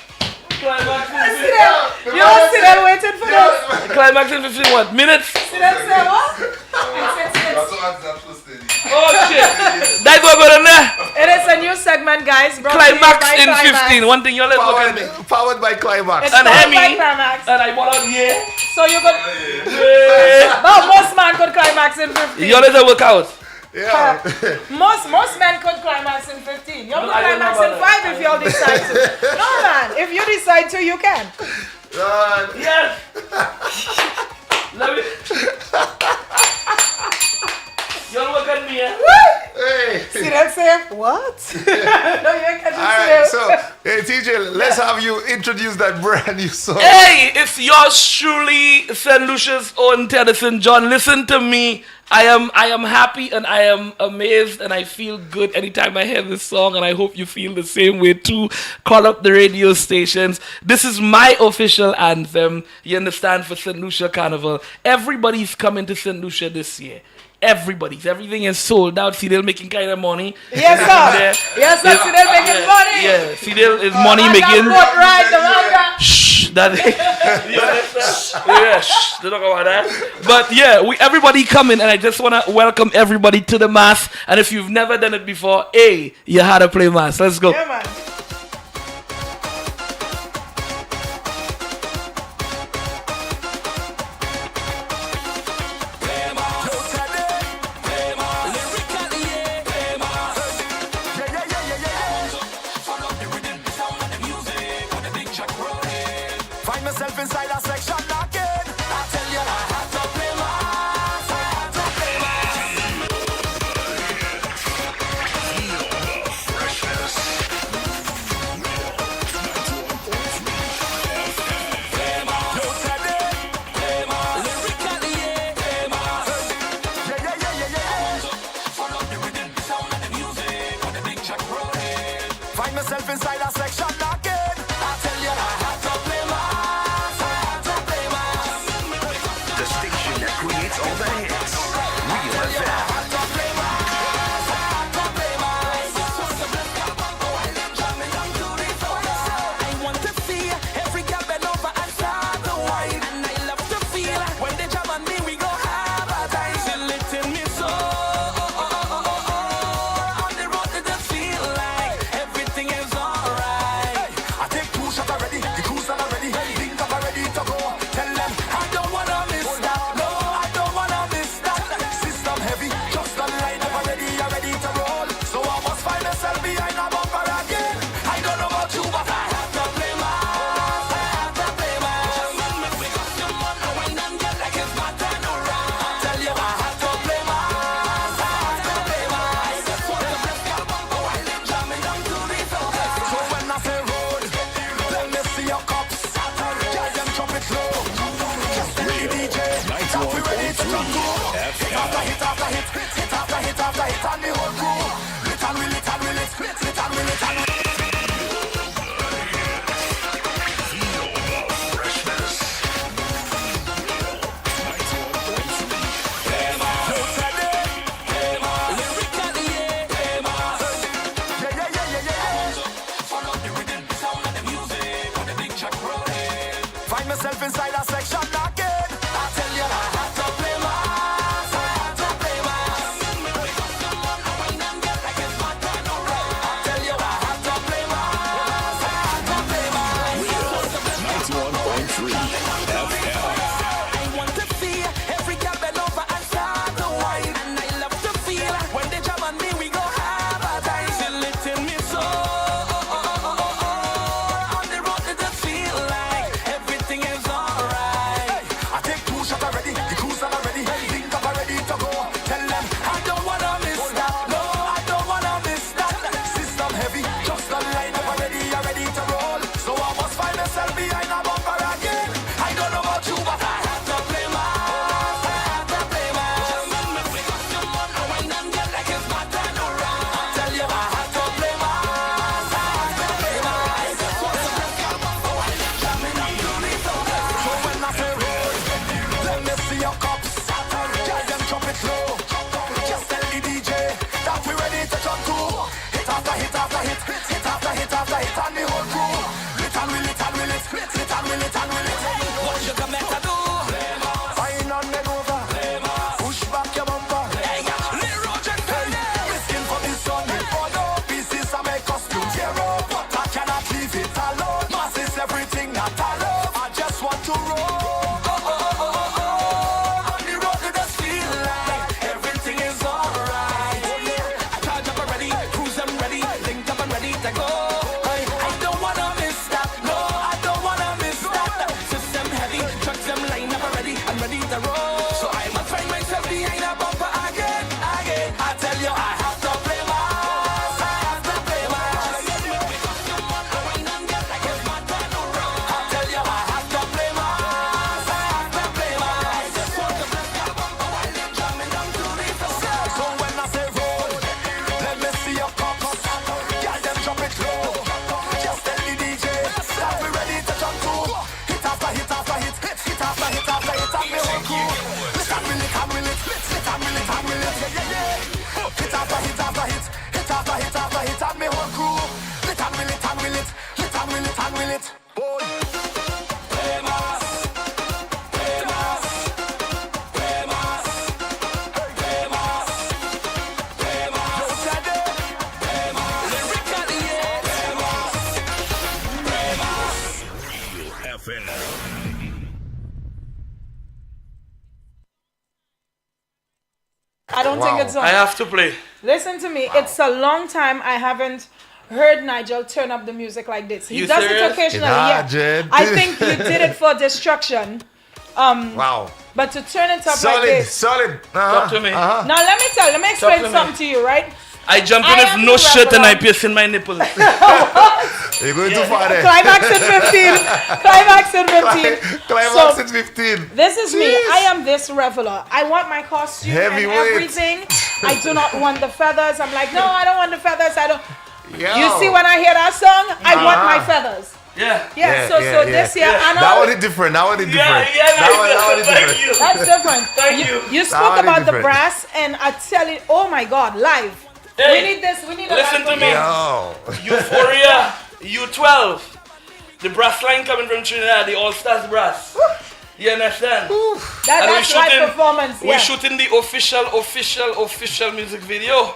You all sit there waiting for this. Climax in 15 what? Minutes? Sit there say what? Oh shit. That's what going on there. It is a new segment, guys. Climax in 15. One thing you'll look at me. Powered by Climax. It's powered by Climax. And I bought out So you could. But most man could climax in 15. You always work out. Yeah. Most men could climax in 15. You could climax in 5 if you all decide to. No man, if you decide to, you can. Yes. Love it. You all look at me, See Sidel say, what? No, you can't All right, so hey, TJ, let's have you introduce that brand new song. Hey, it's yours truly, St. Lucia's own Tennyson John. Listen to me. I am happy and I am amazed and I feel good anytime I hear this song, and I hope you feel the same way too. Call up the radio stations. This is my official anthem, you understand, for St. Lucia Carnival. Everybody's coming to St. Lucia this year. Everybody's. Everything is sold out. Sidel making kind of money. Yes, sir. Yes, sir. Sidel making money. Yeah, Sidel is money making. Shh. That. Yeah, shh. Don't talk about that. But yeah, everybody coming, and I just want to welcome everybody to the mass. And if you've never done it before, hey, you had to play mass. Let's go. Yeah, man. Find myself inside a section knocking. I tell you I had to play mass. I had to play mass. Feel the freshness. Play mass. Yo, Teddy. Play mass. Lyrically, yeah. Play mass. Yeah. Follow the rhythm, the sound and the music. On the big track rolling. Find myself inside a section knocking. I tell you I had to play mass. The station that creates all the hits. Real FM. I want to see every girl bend over and start to whine. And I love to feel when they jam on me, we go have a time. Feel it in me soul. On the road it just feel like everything is alright. I take 2 shots already, the cruise on already, think I'm ready to go. Tell them I don't wanna miss that. No, I don't wanna miss that. System heavy, just a line up already, I'm ready to roll. So I must find myself behind a bumper again. I don't know about you, but I have to play mass. I have to play mass. Because you wanna win and get like it's my turn around. I tell you I have to play mass. I have to play mass. I just want to bless your bumper while they jamming down to the floor. So when I say road, let me see your cups. Jazz them trumpet low. Just tell the DJ that we ready to jump to. Hit after hit after hit, hit after hit after hit, and the whole crew. Lit and will it and will it, lit and will it and will it. Find myself inside a section knocking. I tell you I had to play mass. I had to play I don't think it's on. I have to play. Listen to me. It's a long time I haven't heard Nigel turn up the music like this. He does serious? it occasionally. Nah, Yeah. Jed. I think you did it for destruction. Wow. But to turn it up Solid, like this. solid. Talk to me. Now let me explain to me. something to you, right? I jump I in am with no the shirt and I rebel. pierce in my nipples. You're going too far there. Climax at 15. Climax at 15. Climax So, at 15. this is me. Jeez. I am this reveler. I want my costume and Heavyweight. everything. I do not want the feathers. I'm like, no, I don't want the feathers. I don't. Yo. You see, when I hear that song, I want my feathers. Yeah. Yeah. So this year, Yeah. Anna, That one is different. That one is different. That one is thank different. you. that's different. Thank you. You That spoke one is about the different. brass, and I tell you, oh my God, live. Hey, We need this. We need a listen live to me. performance. Yo. Euphoria, U12. The brass line coming from Trinidad, the All Stars brass. You understand? And That's live performance. we're Yeah. shooting the official music video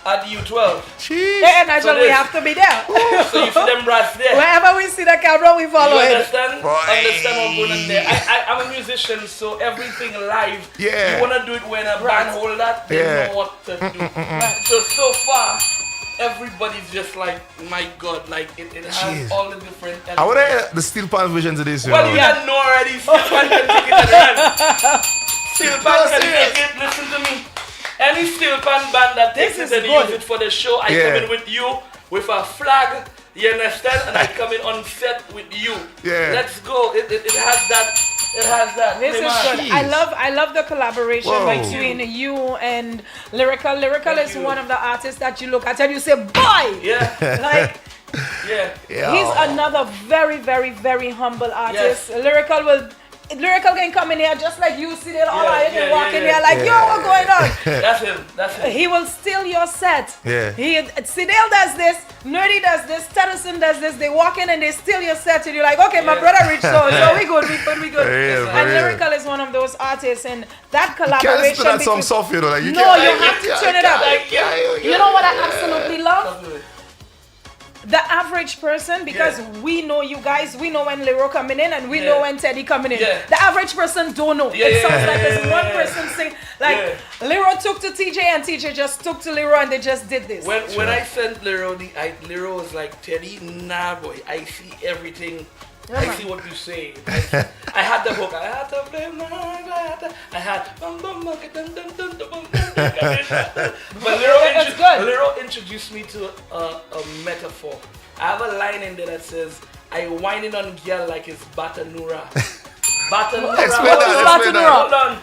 at U12. Jeez. Yeah, Nigel, So we this- have to be there. So you see them brass there. Wherever we see the camera, we follow You it. understand? Boy. Understand what's going on there. I'm a musician, so everything live. Yeah. You wanna do it when a band hold that, they Yeah. know what to do. So far, everybody's just like, my God, like it has Jeez. all the different elements. I want to hear the steel pan vision to this. Well, you don't know already. Steel Pan can take it and run. Steel Pan can serious. take it. Listen to me. Any Steel Pan band that takes This it is and good. use it for the show, I Yeah. come in with you with a flag. You understand? And I come in on set with you. Yeah. Let's go. It has that. It has that. This is Neymar. good. Jeez. I love the collaboration Whoa. between you and Lyrical. Lyrical Thank is you. one of the artists that you look at and you say, boy! Yeah. Like, Yeah. Yo. he's another very, very, very humble artist. Lyrical can come in here just like you see it all Yeah, right and yeah, walk yeah, in yeah. here like, yo, what's going on? That's him. That's him. He will steal your set. Yeah. Sidale does this, Nerdy does this, Tennyson does this. They walk in and they steal your set, and you're like, okay, my Yeah. brother reached so we good. For real, for And real. Lyrical is one of those artists, and that Can't collaboration. spit that song between- soft, you know. Like, you No, can't, you have to turn it up. You know what I absolutely love? The average person, because we know you guys, we know when Lero coming in and we know when Teddy coming in. Yeah. The average person don't know. Yeah, It sounds yeah, like yeah, there's yeah, one yeah. person sing like Lero took to TJ and TJ just took to Lero and they just did this. When I sent Lero, Lero was like, Teddy, nah, boy, I see everything. I man. see what you say. I had the hook. I had to play my I had but That's good. Lero introduced me to a metaphor. I have a line in there that says, I whining on girl like it's Batanura. Batanura. Explain that, explain that. Hold on.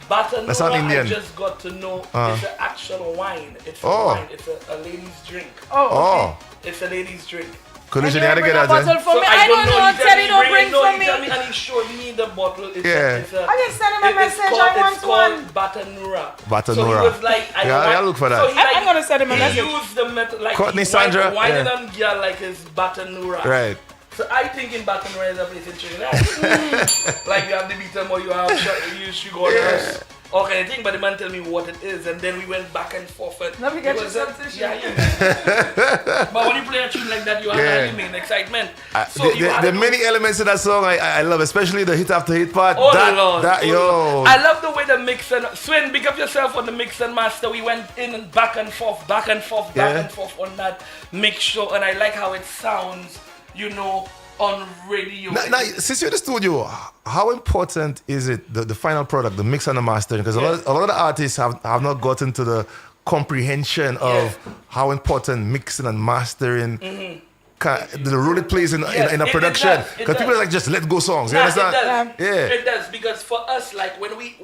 Batanura, That's not Indian. I just got to know it's an actual wine. It's a Oh. wine. It's a lady's drink. Oh. It's a lady's drink. Colayshan, And you had to bring get a that. bottle for So me. I don't know. he tell Teddy me don't bring it. No, for he me. tell me, and he showed me the bottle. Yeah. I just sent him a message. I want it's one. called Batanura. Batanura. So he was like, Yeah, I look for that. So he I'm gonna send him a he message. used the method like Courtney he Sandra, whining yeah. on girl like it's Batanura. Right. So I think in Batanura is a place in Trinidad. Like you have the beaten or you have you sugar rush. All kind of thing, but the man tell me what it is, and then we went back and forth. And Let me get it you was some a- tissue. Yeah. But when you play a tune like that, you have Yeah. anime and excitement. So The, you the, had the to- many elements in that song I love, especially the hit after hit part. Oh that, Lord. that, Oh, yo. Lord. I love the way the mix and Swin, big up yourself on the mix and master. We went in and back and forth, back and forth, back Yeah. and forth on that mix show, and I like how it sounds, you know, on radio. Now, since you're in the studio, how important is it, the final product, the mix and the mastering? Because a lot of the artists have not gotten to the comprehension of how important mixing and mastering, the role it plays in a production. does, it Because people does. are like, just let go songs. You Nah, understand? It does. Yeah. It does, because for us, like when we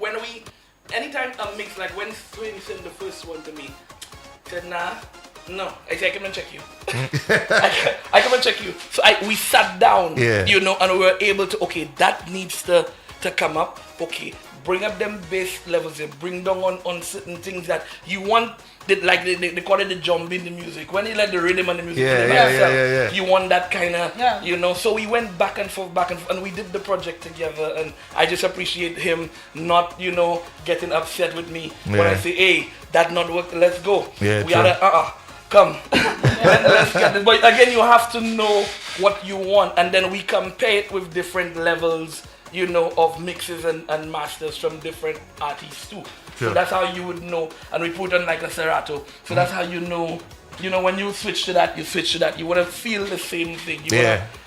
anytime a mix, like when Swin sent the first one to me, said nah. No, I said I come and check you. I come and check you. So we sat down, you know, and we were able to, okay, that needs to come up. Okay, bring up them bass levels and bring down on certain things that you want. Like they call it the jump in the music. When you let the rhythm and the music play by itself, you want that kind of, you know. So we went back and forth, and we did the project together. And I just appreciate him not, you know, getting upset with me when I say, hey, that not work. Let's go. Yeah, we are come. Let's get this. But again, you have to know what you want, and then we compare it with different levels you know, of mixes and masters from different artists too. Sure. So that's how you would know. And we put on like a Serato. So that's how you know, when you switch to that, you want to feel the same thing.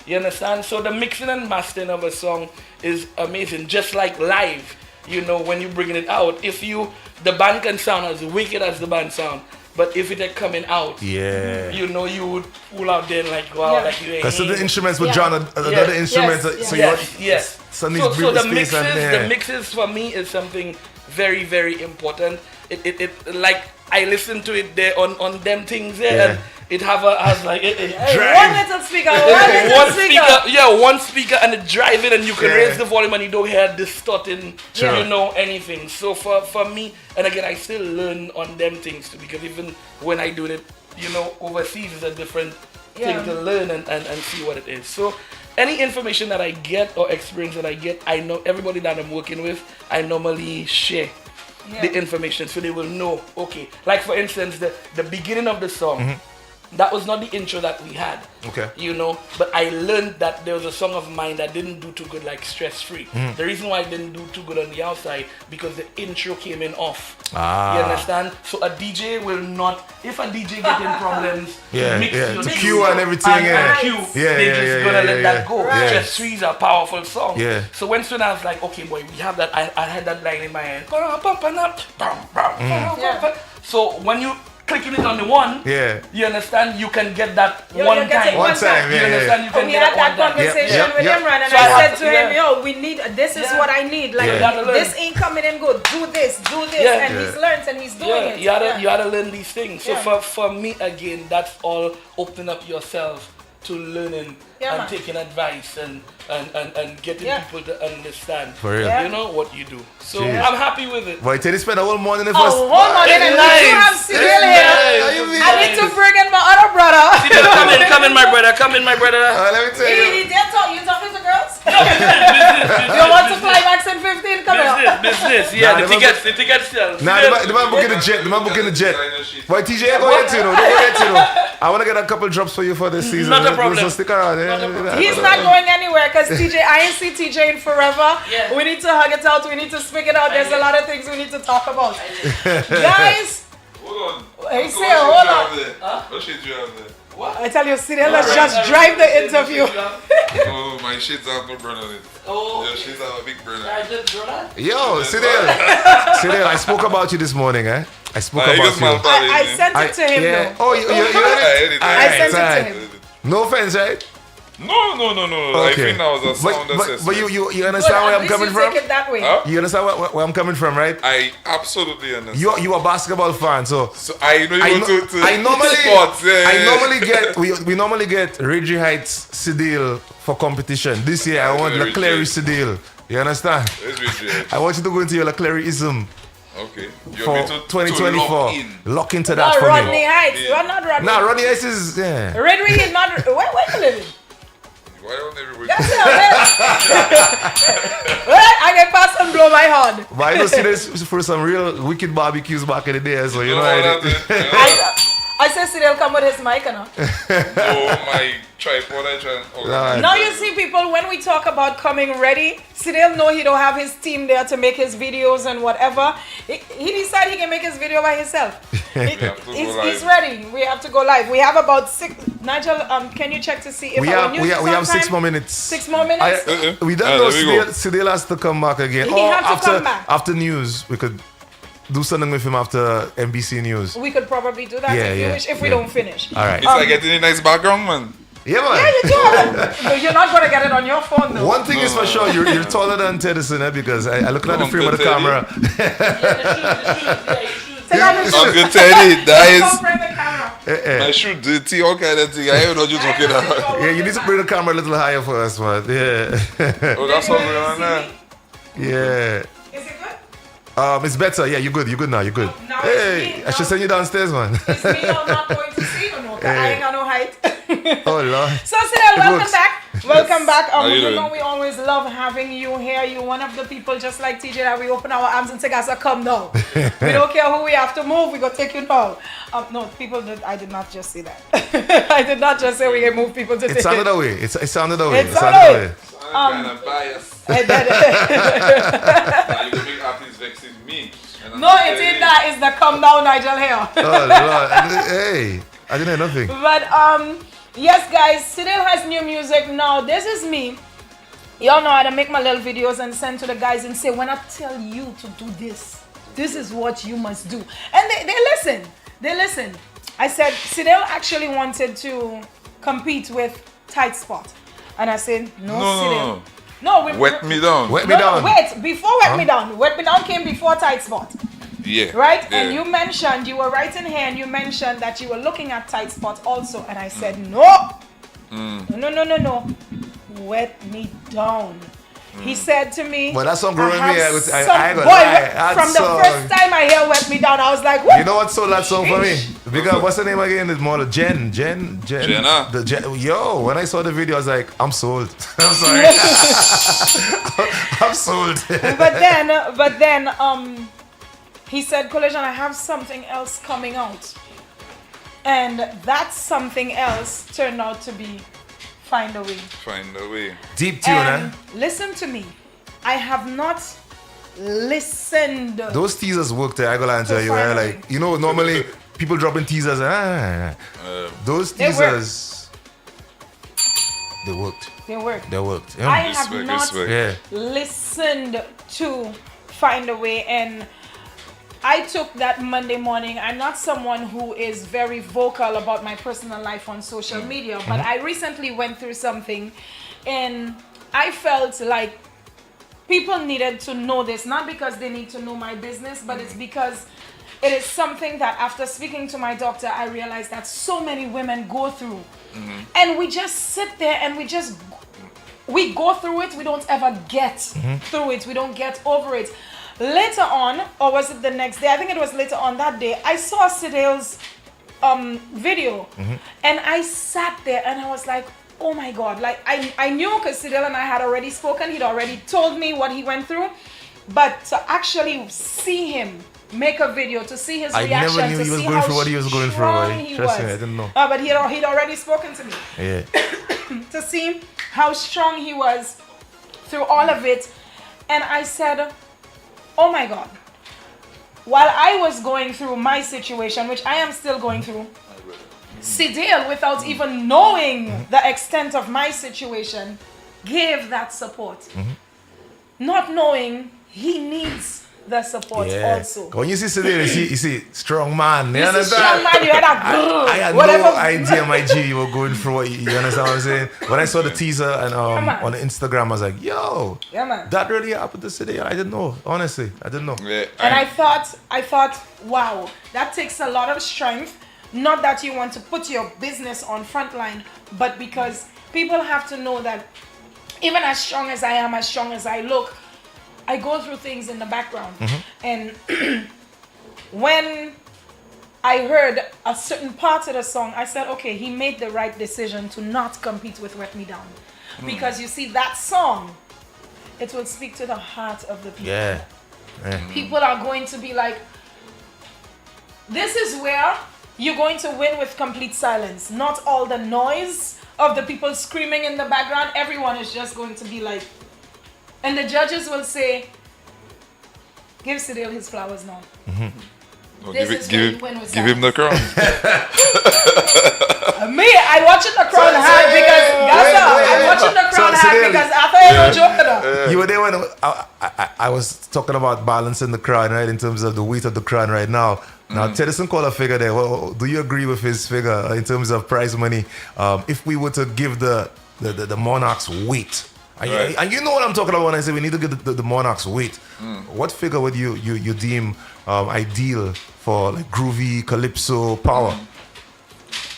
You understand? So the mixing and mastering of a song is amazing. Just like live, when you're bringing it out. The band can sound as wicked as the band sound, but if it had coming out, you would pull out there like, wow, like you ain't. Because the instruments would drown another instrument. So the mixes for me is something very, very important. It like I listen to it there on them things there, and it has like one little speaker, one speaker, and it drive it, and you can raise the volume, and you don't hear distorting, anything. So for me, and again, I still learn on them things too, because even when I do it, overseas is a different thing to learn and see what it is. So any information that I get or experience that I get, I know everybody that I'm working with, I normally share the information so they will know. Okay, like for instance, the beginning of the song, that was not the intro that we had. Okay. But I learned that there was a song of mine that didn't do too good, like Stress Free. The reason why I didn't do too good on the outside, because the intro came in off. You understand? So a DJ will not, if a DJ getting problems, to cue and everything, they're just gonna let that go. Right. Stress Free is a powerful song. Yeah. So when I was like, okay, boy, we have that. I had that line in my head. So when you clicking it on the one, you understand, you can get that one time. One time, you understand, you can we get had that one time. conversation with Imran, and So I said to him, yo, we need, this is what I need. Like, Yeah. this ain't coming in good. Do this. And he's learned and he's doing it. You gotta learn these things. So for me, again, that's all opening up yourself to learning and taking advice and getting people to understand, For real. what you do. So Jeez. I'm happy with it. Boy, Teddy spent a whole morning in the Oh, first. hold on, and we nice. do have Cyril here. Nice. I need to bring in my other brother. Come in, my brother. Come in, my brother. Let me tell you. You talking to girls? You want to climax in 15? Come here. Business. Nah, The tickets sell. Nah, the man booking the jet. The man booking the jet. Boy, TJ, go ahead, Don't go ahead, I want to get a couple drops for you for this season. Not a problem. So stick around. He's not going anywhere because TJ, I ain't see TJ in forever. Yeah. We need to hug it out. We need to speak it out. There's a lot of things we need to talk about. Guys, Hold on. he said, hold on. What shit do you have there? I tell you, Cyril, let's just drive the interview. Oh, my shades have no burn on it. Oh, Your shades have a big burn on I it. just draw that. Yo, Cyril, I spoke about you this morning, I spoke Nah, you about just man you. talking, I man. sent it to him, though. Oh, you heard it? I sent it to Alright. him. No offense, right? No. I think that was a sound assessment. But you Good, understand where at I'm least coming you from? take it that way. Huh? You understand where I'm coming from, right? I absolutely understand. You a basketball fan, so So I know you go to I normally sports. I normally get we normally get Reggie Heights Cedille for competition. This year I want Reggie. Leclerc Cedille. You understand? It's Richard. I want you to go into your Leclercism Okay. You for want me to 2024. lock in? Lock into that Not for Rodney me. Heights. You are not Rodney. Nah, Rodney Heights is Red Wing is not. Where you living? Why don't everybody? That's it. Well, I can pass and blow my horn. But I don't see this for some real wicked barbecues back in the day, so you know No, I I said Cyril come with his mic, you know. my tripod I try and Nah. Now you see people, when we talk about coming ready, Cyril know he don't have his team there to make his videos and whatever. He decided he can make his video by himself. have to go He's live. ready. We have to go live. We have about 6. Nigel, can you check to see if we our have news we is have, on we have time? 6 more minutes. 6 more minutes? We don't Ah, know there we go. Cedille has to come back again. He Or have to come back. after news, we could do something with him after NBC News. We could probably do that Yeah, if you yeah, wish, if we yeah. don't finish. All right. It's like getting a nice background, man. Yeah, man. Yeah, you do. You're not going to get it on your phone, though. One thing is for sure, you're taller than Teddyson, because I look at the frame of the Uncle camera. Take out the shoes. Uncle Teddy, that Don't is. frame the camera. My shoe dirty, all kind of thing. I don't know what you're talking about. Yeah, you need to bring the camera a little higher for us, man. Yeah. Oh, that's all going on there. Yeah. Is it good? It's better. Yeah, you're good. You're good now. You're good. Now it's Hey, me. I should send you downstairs, man. It's me, I'm not going to see you, no, 'cause I ain't got no height. Oh, Lord. So, Cyril, welcome looks- back. Welcome back. How you You doing? know we always love having you here. You're one of the people, just like TJ, that we open our arms and say, guys, come now. We don't care who we have to move. We go take you now. No, people, I did not just say that. I did not just say we can move people to It take sounded it. that way. It sounded that way. It sounded that way. I'm kind of biased. I bet Now you can make artists vexing me. no, it ain't that. It's the come down, Nigel here. Oh Lord. Hey, I didn't hear nothing. But yes, guys, Cyril has new music now. This is me. Y'all know how to make my little videos and send to the guys and say, when I tell you to do this, this is what you must do. And they listen. They listen. I said, Cyril actually wanted to compete with Tight Spot. And I said, no, Cyril. No, Wet Me Down. Wet Me Down. Wait, before Wet Me Down. Wet Me Down came before Tight Spot. Yeah. Right? Yeah. And you mentioned, you were writing here and you mentioned that you were looking at Tight Spot also. And I said, no. No. Wet Me Down. He said to me, Well, that song grew in me. I ain't gonna boy, lie. from the first time I hear Wet Me Down, I was like, what? You know what sold that song for me? Because what's her name again? It's more Jenna. Yo, when I saw the video, I was like, I'm sold. I'm sorry. I'm sold. but then, he said, Colayshan, I have something else coming out. And that something else turned out to be Find a Way. Find a Way. Deep tune, And listen to me. I have not listened. Those teasers worked. I gotta tell you, Find a like, you know, normally people dropping teasers. Those They teasers, they worked. They work. They worked. I Yeah. have This not way. Yeah. listened to Find a Way, and I took that Monday morning. I'm not someone who is very vocal about my personal life on social media, but I recently went through something and I felt like people needed to know this, not because they need to know my business, but it's because it is something that after speaking to my doctor, I realized that so many women go through. And we just sit there and we go through it, we don't ever get through it, we don't get over it. Later on, or was it the next day? I think it was later on that day, I saw Cyril's video and I sat there and I was like, oh my God. Like I knew because Cyril and I had already spoken, he'd already told me what he went through, but to actually see him make a video, to see his reaction, I never knew he was going through what he was going through. Trust me, I didn't know. But he'd already spoken to me. Yeah. To see how strong he was through all of it. And I said, oh my God, while I was going through my situation, which I am still going through, Cyril, without even knowing the extent of my situation, gave that support. Not knowing he needs the support also. When you see Cyril, you see strong man. You You see understand? strong man, you had I a had whatever. no idea, my G, you were going through what you understand what I'm saying? When I saw the teaser and on. on Instagram, I was like, yo, Yeah, man. that really happened to Cyril. I didn't know, honestly. I didn't know. Yeah, And I thought, wow, that takes a lot of strength. Not that you want to put your business on frontline, but because people have to know that even as strong as I am, as strong as I look, I go through things in the background. And when I heard a certain part of the song, I said, okay, he made the right decision to not compete with Wet Me Down. Because you see, that song, it will speak to the heart of the people. Yeah. People are going to be like, this is where you're going to win with complete silence. Not all the noise of the people screaming in the background. Everyone is just going to be like, and the judges will say, give Cyril his flowers now. No, This is where you win with give him the crown. Me, I watching the crown hard because I'm watching the crown hard Cyril, because I thought you were joking. You were there when I was talking about balancing the crown, right, in terms of the weight of the crown right now. Now, Teddyson called a figure there. Well, do you agree with his figure in terms of prize money? If we were to give the Monarchs weight, and you know what I'm talking about when I say we need to give the Monarchs weight, what figure would you deem ideal for like groovy, calypso, power?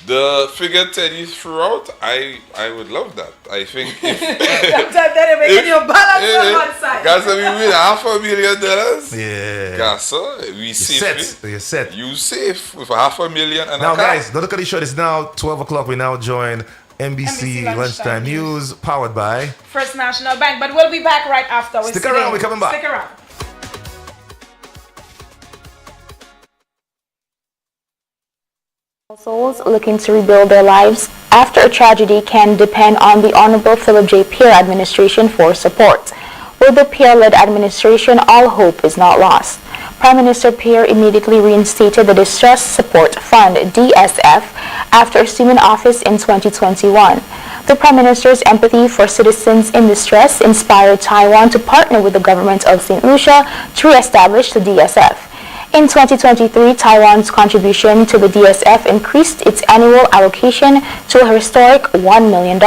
The figure Teddy threw out, I would love that. I think if Sometimes they're making you balance on one side. Guys, we win $500,000. Yeah. Guys, we safe. You're set. You safe with $500,000 and Now, a car. guys, don't look at the show. It's now 12 o'clock. We now join NBC Lunchtime News, powered by First National Bank. But we'll be back right after. Stick around, we're coming back. Stick around. Souls looking to rebuild their lives after a tragedy can depend on the Honorable Philip J. Pierre administration for support. With the Pierre-led administration, all hope is not lost. Prime Minister Pierre immediately reinstated the Distress Support Fund, DSF, after assuming office in 2021. The Prime Minister's empathy for citizens in distress inspired Taiwan to partner with the government of St. Lucia to re-establish the DSF. In 2023, Taiwan's contribution to the DSF increased its annual allocation to a historic $1 million.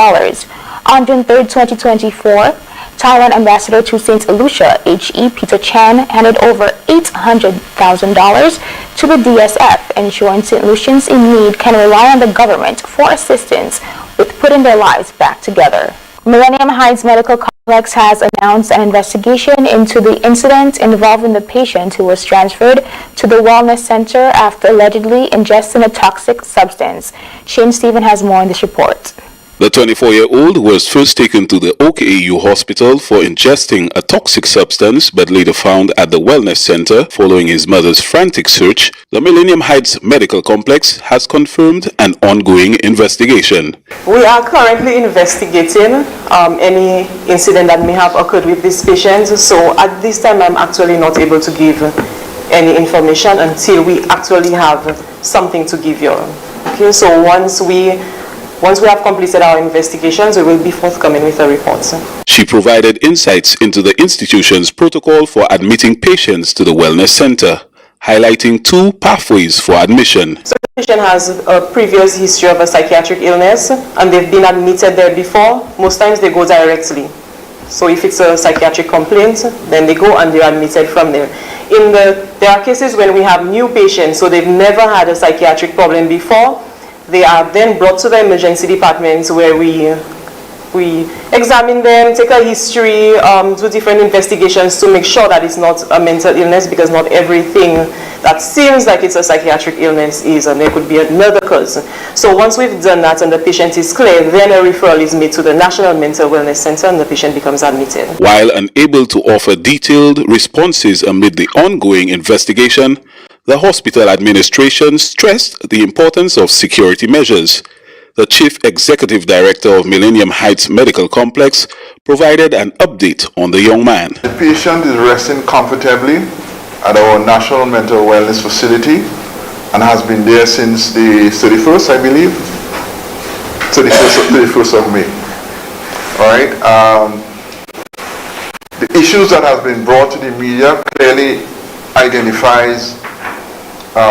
On June 3, 2024, Taiwan Ambassador to St. Lucia, H.E. Peter Chan, handed over $800,000 to the DSF, ensuring St. Lucians in need can rely on the government for assistance with putting their lives back together. Millennium Heights Medical Complex has announced an investigation into the incident involving the patient who was transferred to the Wellness Center after allegedly ingesting a toxic substance. Shane Stephen has more in this report. The 24-year-old was first taken to the OKAU hospital for ingesting a toxic substance but later found at the Wellness Center following his mother's frantic search. The Millennium Heights Medical Complex has confirmed an ongoing investigation. We are currently investigating any incident that may have occurred with this patient. So at this time, I'm actually not able to give any information until we actually have something to give you. Okay, so once we have completed our investigations, we will be forthcoming with a report. She provided insights into the institution's protocol for admitting patients to the Wellness Center, highlighting two pathways for admission. So the patient has a previous history of a psychiatric illness and they've been admitted there before. Most times they go directly. So if it's a psychiatric complaint, then they go and they're admitted from there. There are cases when we have new patients, so they've never had a psychiatric problem before. They are then brought to the emergency departments where we examine them, take a history, do different investigations to make sure that it's not a mental illness, because not everything that seems like it's a psychiatric illness is, and there could be another cause. So once we've done that and the patient is clear, then a referral is made to the National Mental Wellness Center and the patient becomes admitted. While unable to offer detailed responses amid the ongoing investigation, the hospital administration stressed the importance of security measures. The Chief Executive Director of Millennium Heights Medical Complex provided an update on the young man. The patient is resting comfortably at our National Mental Wellness Facility and has been there since the 31st, I believe. 31st of May. All right. The issues that have been brought to the media clearly identifies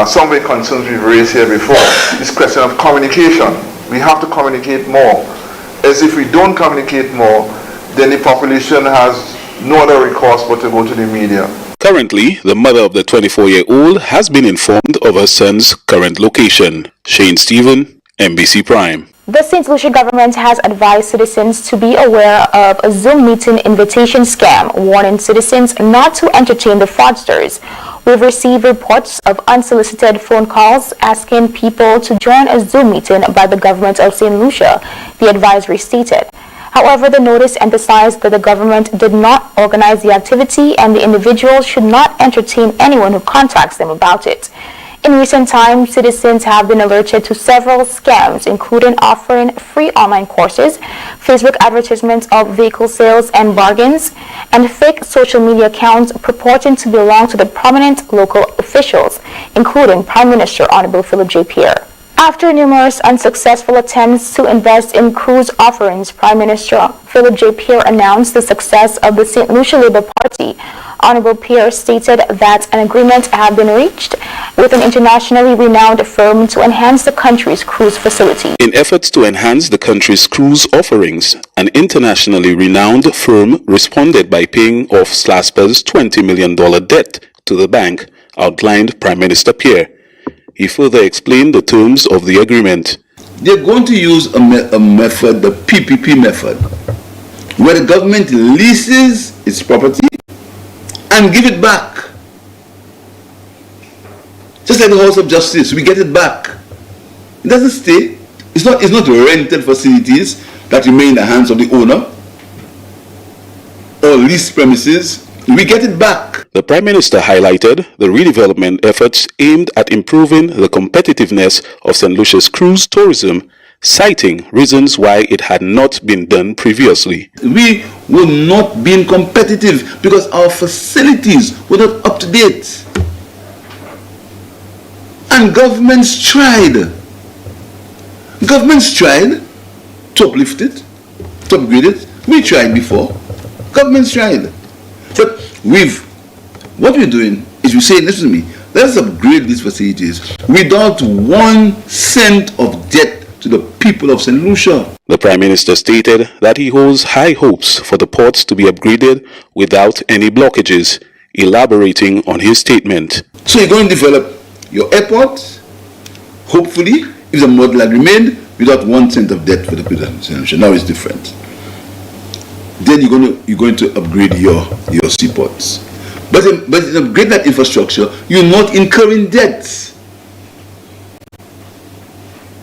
some of the concerns we've raised here before. This question of communication. We have to communicate more. As if we don't communicate more, then the population has no other recourse but to go to the media. Currently, the mother of the 24-year-old has been informed of her son's current location. Shane Stephen, NBC Prime. The St. Lucia government has advised citizens to be aware of a Zoom meeting invitation scam, warning citizens not to entertain the fraudsters. We've received reports of unsolicited phone calls asking people to join a Zoom meeting by the government of St. Lucia, the advisory stated. However, the notice emphasized that the government did not organize the activity and the individuals should not entertain anyone who contacts them about it. In recent times, citizens have been alerted to several scams, including offering free online courses, Facebook advertisements of vehicle sales and bargains, and fake social media accounts purporting to belong to the prominent local officials, including Prime Minister Honorable Philip J. Pierre. After numerous unsuccessful attempts to invest in cruise offerings, Prime Minister Philip J. Pierre announced the success of the St. Lucia Labour Party. Honorable Pierre stated that an agreement had been reached with an internationally renowned firm to enhance the country's cruise facility. In efforts to enhance the country's cruise offerings, an internationally renowned firm responded by paying off SLASPA's $20 million debt to the bank, outlined Prime Minister Pierre. He further explained the terms of the agreement. They're going to use a method, the PPP method, where the government leases its property and give it back. Just like the House of Justice, we get it back. It doesn't stay. It's not rented facilities that remain in the hands of the owner or leased premises. We get it back. The Prime Minister highlighted the redevelopment efforts aimed at improving the competitiveness of St. Lucia's cruise tourism citing reasons why it had not been done previously. We were not being competitive because our facilities were not up to date. And governments tried. Governments tried to uplift it, to upgrade it. We tried before. Governments tried. But what we're doing is we're saying, listen to me, let's upgrade these facilities without 1 cent of debt to the people of St. Lucia. The Prime Minister stated that he holds high hopes for the ports to be upgraded without any blockages, elaborating on his statement. So you're going to develop your airport, hopefully, if the model had remained, without 1 cent of debt for the people of St. Lucia. Now it's different. Then you're going to upgrade your seaports. But in upgrade that infrastructure, you're not incurring debt.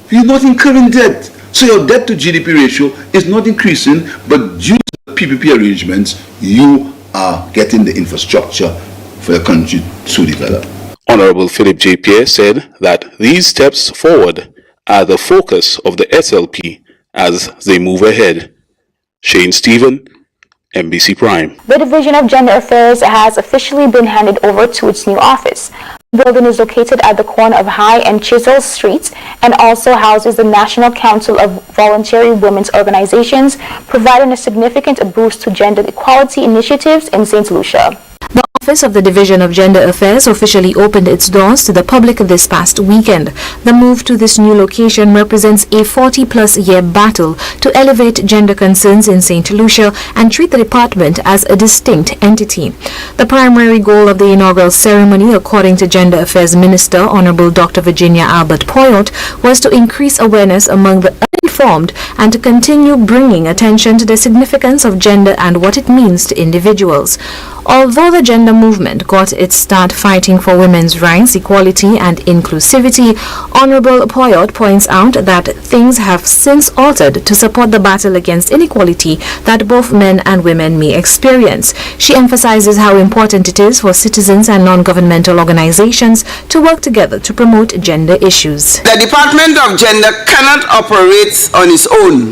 You're not incurring debt. So your debt to GDP ratio is not increasing, but due to the PPP arrangements, you are getting the infrastructure for your country to develop. Honorable Philip J. Pierre said that these steps forward are the focus of the SLP as they move ahead. Shane Stephen, NBC Prime. The Division of Gender Affairs has officially been handed over to its new office. The building is located at the corner of High and Chisel Streets and also houses the National Council of Voluntary Women's Organizations, providing a significant boost to gender equality initiatives in St. Lucia. The Office of the Division of Gender Affairs officially opened its doors to the public this past weekend. The move to this new location represents a 40-plus year battle to elevate gender concerns in St. Lucia and treat the department as a distinct entity. The primary goal of the inaugural ceremony, according to Gender Affairs Minister Honorable Dr. Virginia Albert Poyot, was to increase awareness among the uninformed and to continue bringing attention to the significance of gender and what it means to individuals. Although the gender movement got its start fighting for women's rights, equality and inclusivity, Honorable Poyot points out that things have since altered to support the battle against inequality that both men and women may experience. She emphasizes how important it is for citizens and non-governmental organizations to work together to promote gender issues. The Department of Gender cannot operate on its own.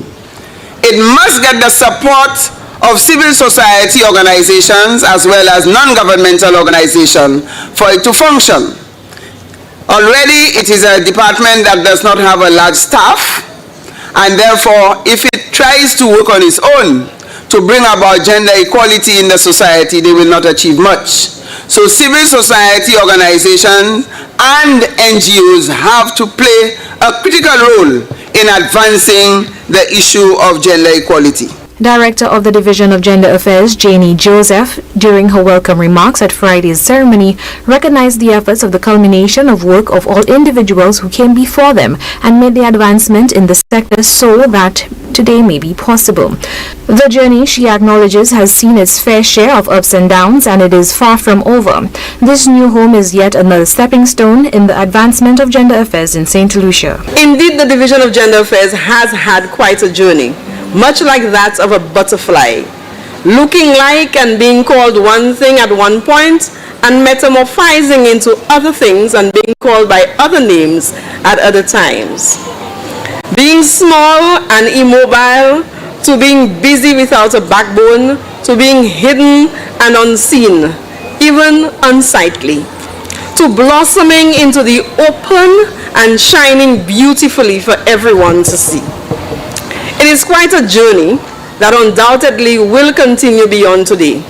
It must get the support of civil society organizations as well as non-governmental organizations for it to function. Already it is a department that does not have a large staff, and therefore if it tries to work on its own to bring about gender equality in the society, they will not achieve much. So civil society organizations and NGOs have to play a critical role in advancing the issue of gender equality. Director of the Division of Gender Affairs, Janie Joseph, during her welcome remarks at Friday's ceremony, recognized the efforts of the culmination of work of all individuals who came before them and made the advancement in the sector so that today may be possible. The journey, she acknowledges, has seen its fair share of ups and downs, and it is far from over. This new home is yet another stepping stone in the advancement of gender affairs in St. Lucia. Indeed, the Division of Gender Affairs has had quite a journey, much like that of a butterfly, looking like and being called one thing at one point and metamorphizing into other things and being called by other names at other times. Being small and immobile, to being busy without a backbone, to being hidden and unseen, even unsightly, to blossoming into the open and shining beautifully for everyone to see. It is quite a journey that undoubtedly will continue beyond today.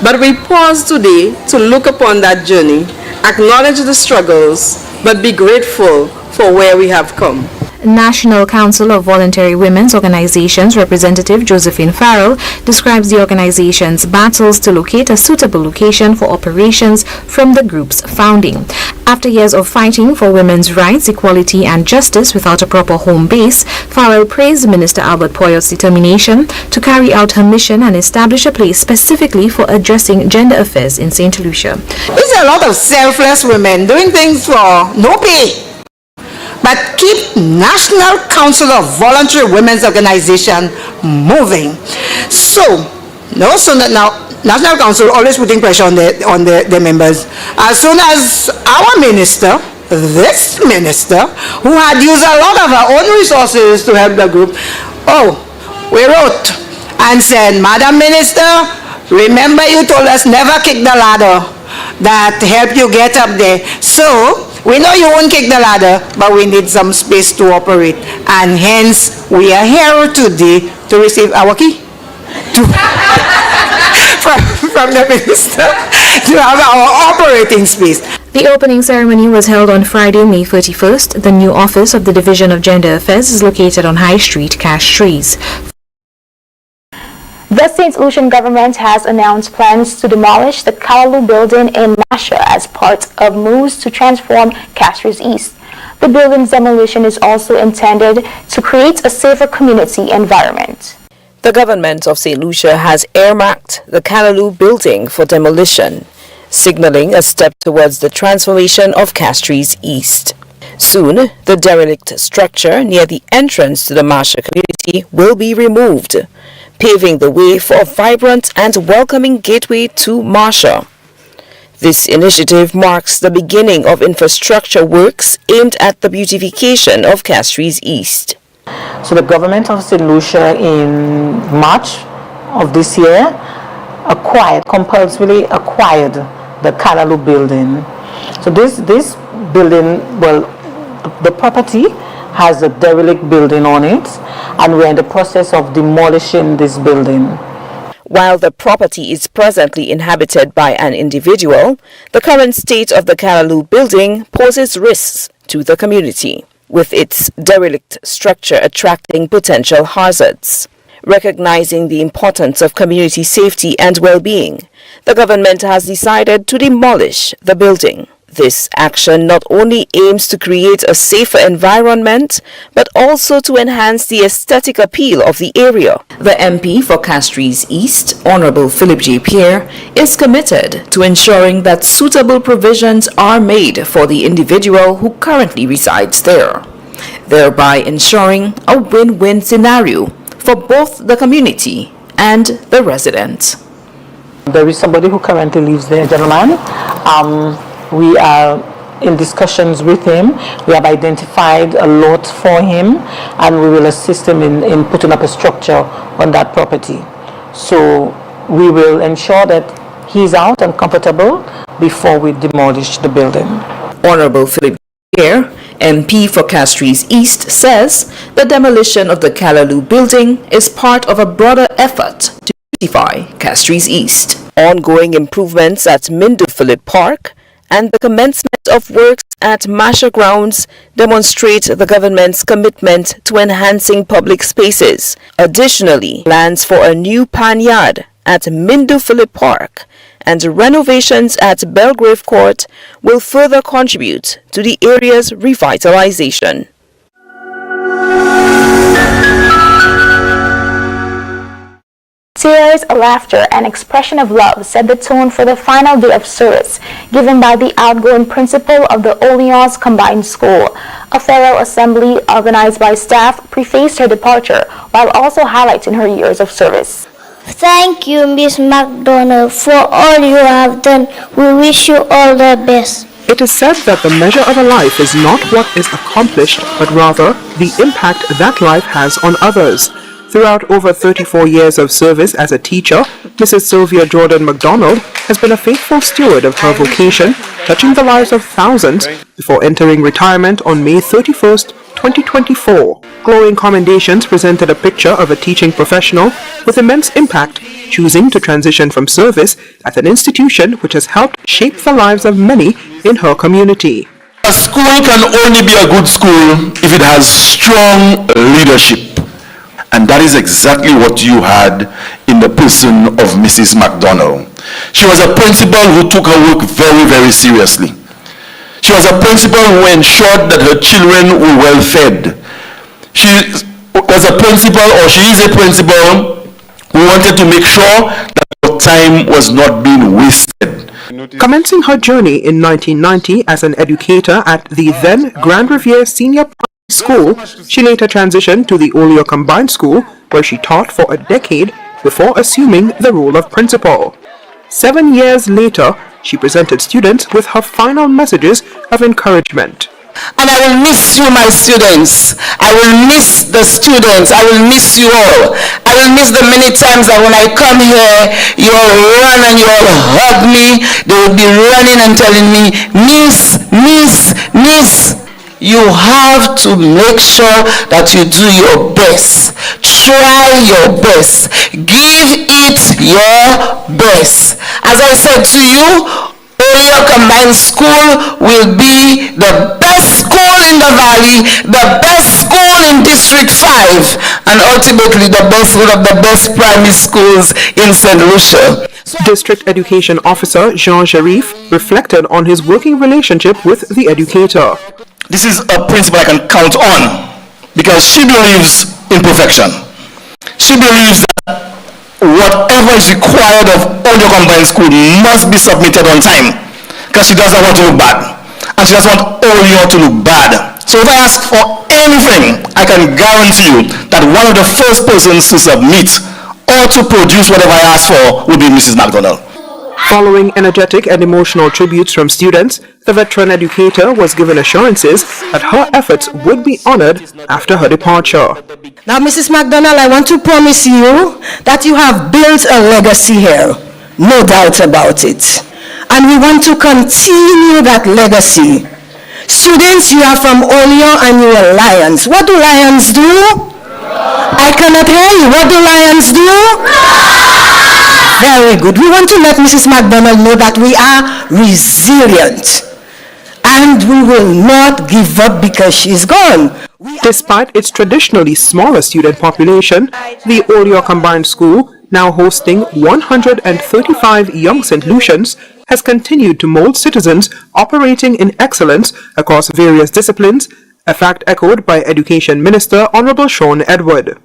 But we pause today to look upon that journey, acknowledge the struggles, but be grateful for where we have come. National Council of Voluntary Women's Organizations representative Josephine Farrell describes the organization's battles to locate a suitable location for operations from the group's founding. After years of fighting for women's rights, equality and justice without a proper home base, Farrell praised Minister Albert Poyot's determination to carry out her mission and establish a place specifically for addressing gender affairs in St. Lucia. There's a lot of selfless women doing things for no pay, but keep National Council of Voluntary Women's Organization moving. So now National Council always putting pressure on the members. As soon as our minister this minister, who had used a lot of her own resources to help the group, we wrote and said, Madam Minister, remember you told us never kick the ladder that helped you get up there. So, we know you won't kick the ladder, but we need some space to operate. And hence, we are here today to receive our key from the minister to have our operating space. The opening ceremony was held on Friday, May 31st. The new office of the Division of Gender Affairs is located on High Street, Castries. The St. Lucian government has announced plans to demolish the Callaloo building in Masha as part of moves to transform Castries East. The building's demolition is also intended to create a safer community environment. The government of St. Lucia has earmarked the Callaloo building for demolition, signaling a step towards the transformation of Castries East. Soon, the derelict structure near the entrance to the Masha community will be removed, paving the way for a vibrant and welcoming gateway to Masha. This initiative marks the beginning of infrastructure works aimed at the beautification of Castries East. So the government of St. Lucia in March of this year compulsorily acquired the Callaloo building. So this building, the property has a derelict building on it, and we're in the process of demolishing this building. While the property is presently inhabited by an individual, the current state of the Callaloo building poses risks to the community, with its derelict structure attracting potential hazards. Recognizing the importance of community safety and well-being, the government has decided to demolish the building. This action not only aims to create a safer environment, but also to enhance the aesthetic appeal of the area. The MP for Castries East, Honorable Philip J. Pierre, is committed to ensuring that suitable provisions are made for the individual who currently resides there, thereby ensuring a win-win scenario for both the community and the residents. There is somebody who currently lives there, gentlemen. We are in discussions with him. We have identified a lot for him, and we will assist him in putting up a structure on that property. So we will ensure that he's out and comfortable before we demolish the building. Honorable Philip Pierre, MP for Castries East, says the demolition of the Callaloo building is part of a broader effort to beautify Castries East. Ongoing improvements at Mindu Philip Park and the commencement of works at Masha grounds demonstrate the government's commitment to enhancing public spaces. Additionally, plans for a new panyard at Mindu Philip Park and renovations at Belgrave Court will further contribute to the area's revitalization. Tears, laughter, and expression of love set the tone for the final day of service given by the outgoing principal of the Orleans Combined School. A farewell assembly organized by staff prefaced her departure while also highlighting her years of service. Thank you, Miss McDonald, for all you have done. We wish you all the best. It is said that the measure of a life is not what is accomplished, but rather the impact that life has on others. Throughout over 34 years of service as a teacher, Mrs. Sylvia Jordan McDonald has been a faithful steward of her vocation, touching the lives of thousands before entering retirement on May 31st, 2024. Glowing commendations presented a picture of a teaching professional with immense impact, choosing to transition from service at an institution which has helped shape the lives of many in her community. A school can only be a good school if it has strong leadership. And that is exactly what you had in the person of Mrs. McDonald. She was a principal who took her work very, very seriously. She was a principal who ensured that her children were well fed. She was a principal, or she is a principal, who wanted to make sure that her time was not being wasted. Commencing her journey in 1990 as an educator at the then Grand Riviere Senior School, she later transitioned to the Oleo Combined School, where she taught for a decade before assuming the role of principal. 7 years later, she presented students with her final messages of encouragement. And I will miss you, my students. I will miss the students. I will miss you all. I will miss the many times that when I come here, you all run and you all hug me. They will be running and telling me, Miss, Miss, Miss. You have to make sure that you do your best. Try your best. Give it your best. As I said to you, Olio Combined School will be the best school in the Valley, the best school in District 5, and ultimately the best one of the best primary schools in St. Lucia. District Education Officer Jean Sharif reflected on his working relationship with the educator. This is a principle I can count on because she believes in perfection. She believes that whatever is required of Olio Combined School must be submitted on time because she doesn't want to look bad and she doesn't want Olio to look bad. So if I ask for anything, I can guarantee you that one of the first persons to submit or to produce whatever I ask for will be Mrs. McDonald. Following energetic and emotional tributes from students, the veteran educator was given assurances that her efforts would be honored after her departure. Now, Mrs. McDonald, I want to promise you that you have built a legacy here. No doubt about it. And we want to continue that legacy. Students, you are from Olio and you are Lions. What do Lions do? I cannot hear you. What do Lions do? Very good. We want to let Mrs. McDonald know that we are resilient and we will not give up because she's gone. Despite its traditionally smaller student population, the Olio Combined School, now hosting 135 young St. Lucians, has continued to mold citizens operating in excellence across various disciplines, a fact echoed by Education Minister Honorable Sean Edward.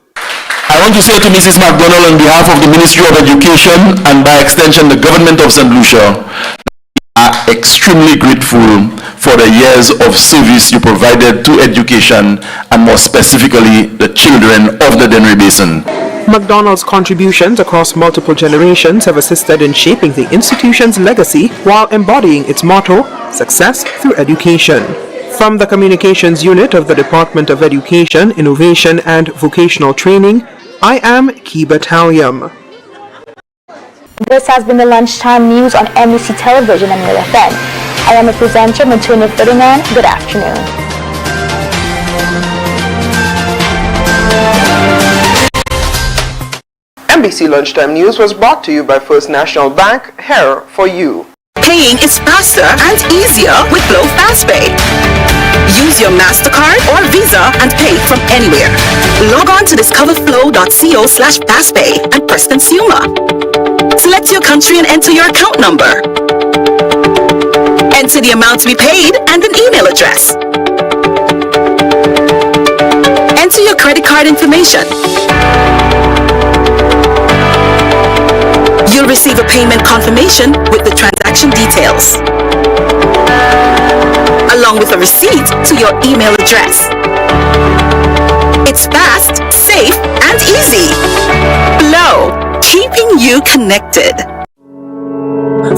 I want to say to Mrs. McDonald on behalf of the Ministry of Education and by extension the government of St. Lucia, we are extremely grateful for the years of service you provided to education and more specifically the children of the Dennery Basin. McDonald's contributions across multiple generations have assisted in shaping the institution's legacy while embodying its motto, success through education. From the Communications Unit of the Department of Education, Innovation and Vocational Training, I am Kiba Taliam. This has been the Lunchtime News on MEC Television and Mele FM. I am a presenter, Matuna Ferdinand. Good afternoon. NBC Lunchtime News was brought to you by First National Bank, here for you. Paying is faster and easier with Glow FastPay. Use your MasterCard or Visa and pay from anywhere. Log on to discoverflow.co/fastpay and press Consumer. Select your country and enter your account number. Enter the amount to be paid and an email address. Enter your credit card information. You'll receive a payment confirmation with the transaction details, along with a receipt to your email address. It's fast, safe, and easy. Flow, keeping you connected.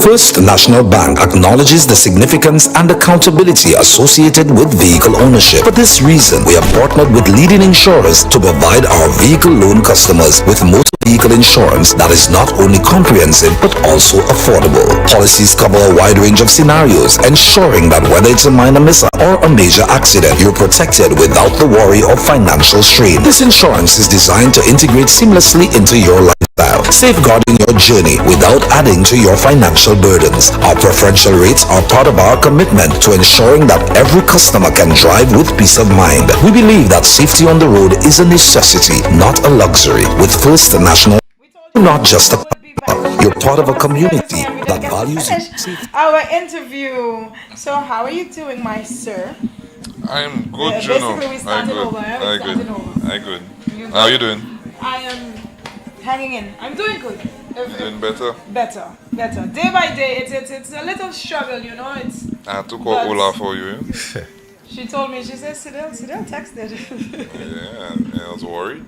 First National Bank acknowledges the significance and accountability associated with vehicle ownership. For this reason, we have partnered with leading insurers to provide our vehicle loan customers with motor vehicle insurance that is not only comprehensive but also affordable. Policies cover a wide range of scenarios, ensuring that whether it's a minor mishap or a major accident, you're protected without the worry of financial strain. This insurance is designed to integrate seamlessly into your lifestyle, safeguarding your journey without adding to your financial burdens. Our preferential rates are part of our commitment to ensuring that every customer can drive with peace of mind. We believe that safety on the road is a necessity, not a luxury. With First National, you're not just a you're part of a community that values our interview. So how are you doing, my sir? I'm good, Juno. Basically, we started over. I'm good. How are you doing? I am hanging in. I'm doing good. You doing better? Better. Day by day, it's a little struggle, you know. I had to call Ola for you. She told me, she said, Sidel texted. Yeah, I was worried.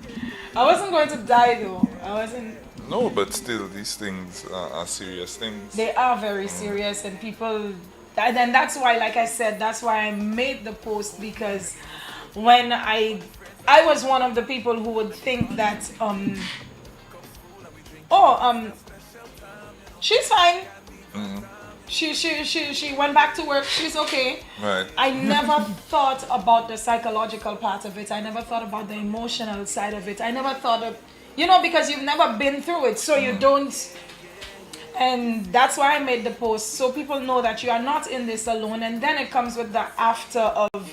I wasn't going to die though. I wasn't. No, but still, these things are serious things. They are very serious, and people. And that's why, like I said, that's why I made the post, because when I was one of the people who would think that she's fine. She went back to work. She's okay. Right. I never thought about the psychological part of it. I never thought about the emotional side of it. I never thought of, because you've never been through it, so you don't. And that's why I made the post, so people know that you are not in this alone. And then it comes with the after of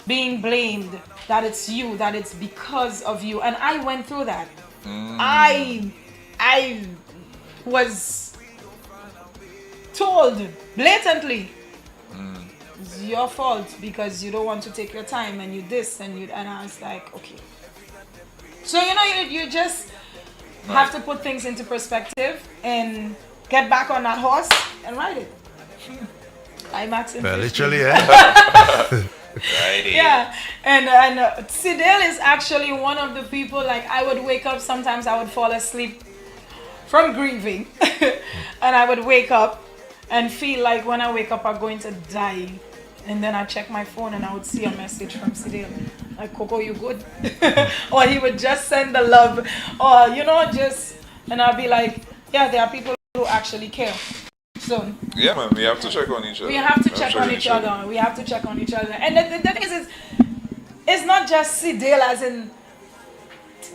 being blamed, that it's you, that it's because of you. And I went through that. I was told blatantly, it's your fault because you don't want to take your time, and you this and you, and I was like, okay. So you just have to put things into perspective and get back on that horse and ride it. Climax in 15. Literally, yeah. Yeah, and Sidel is actually one of the people, like, I would wake up, sometimes I would fall asleep from grieving and I would wake up and feel like when I wake up I'm going to die, and then I check my phone and I would see a message from Sidel like, Coco, you good? Or he would just send the love, or and I'll be like, yeah, there are people who actually care. So yeah, man, we have to check on each other. We have to check on each other. We have to check on each other. And the thing is, it's not just Sidel, as in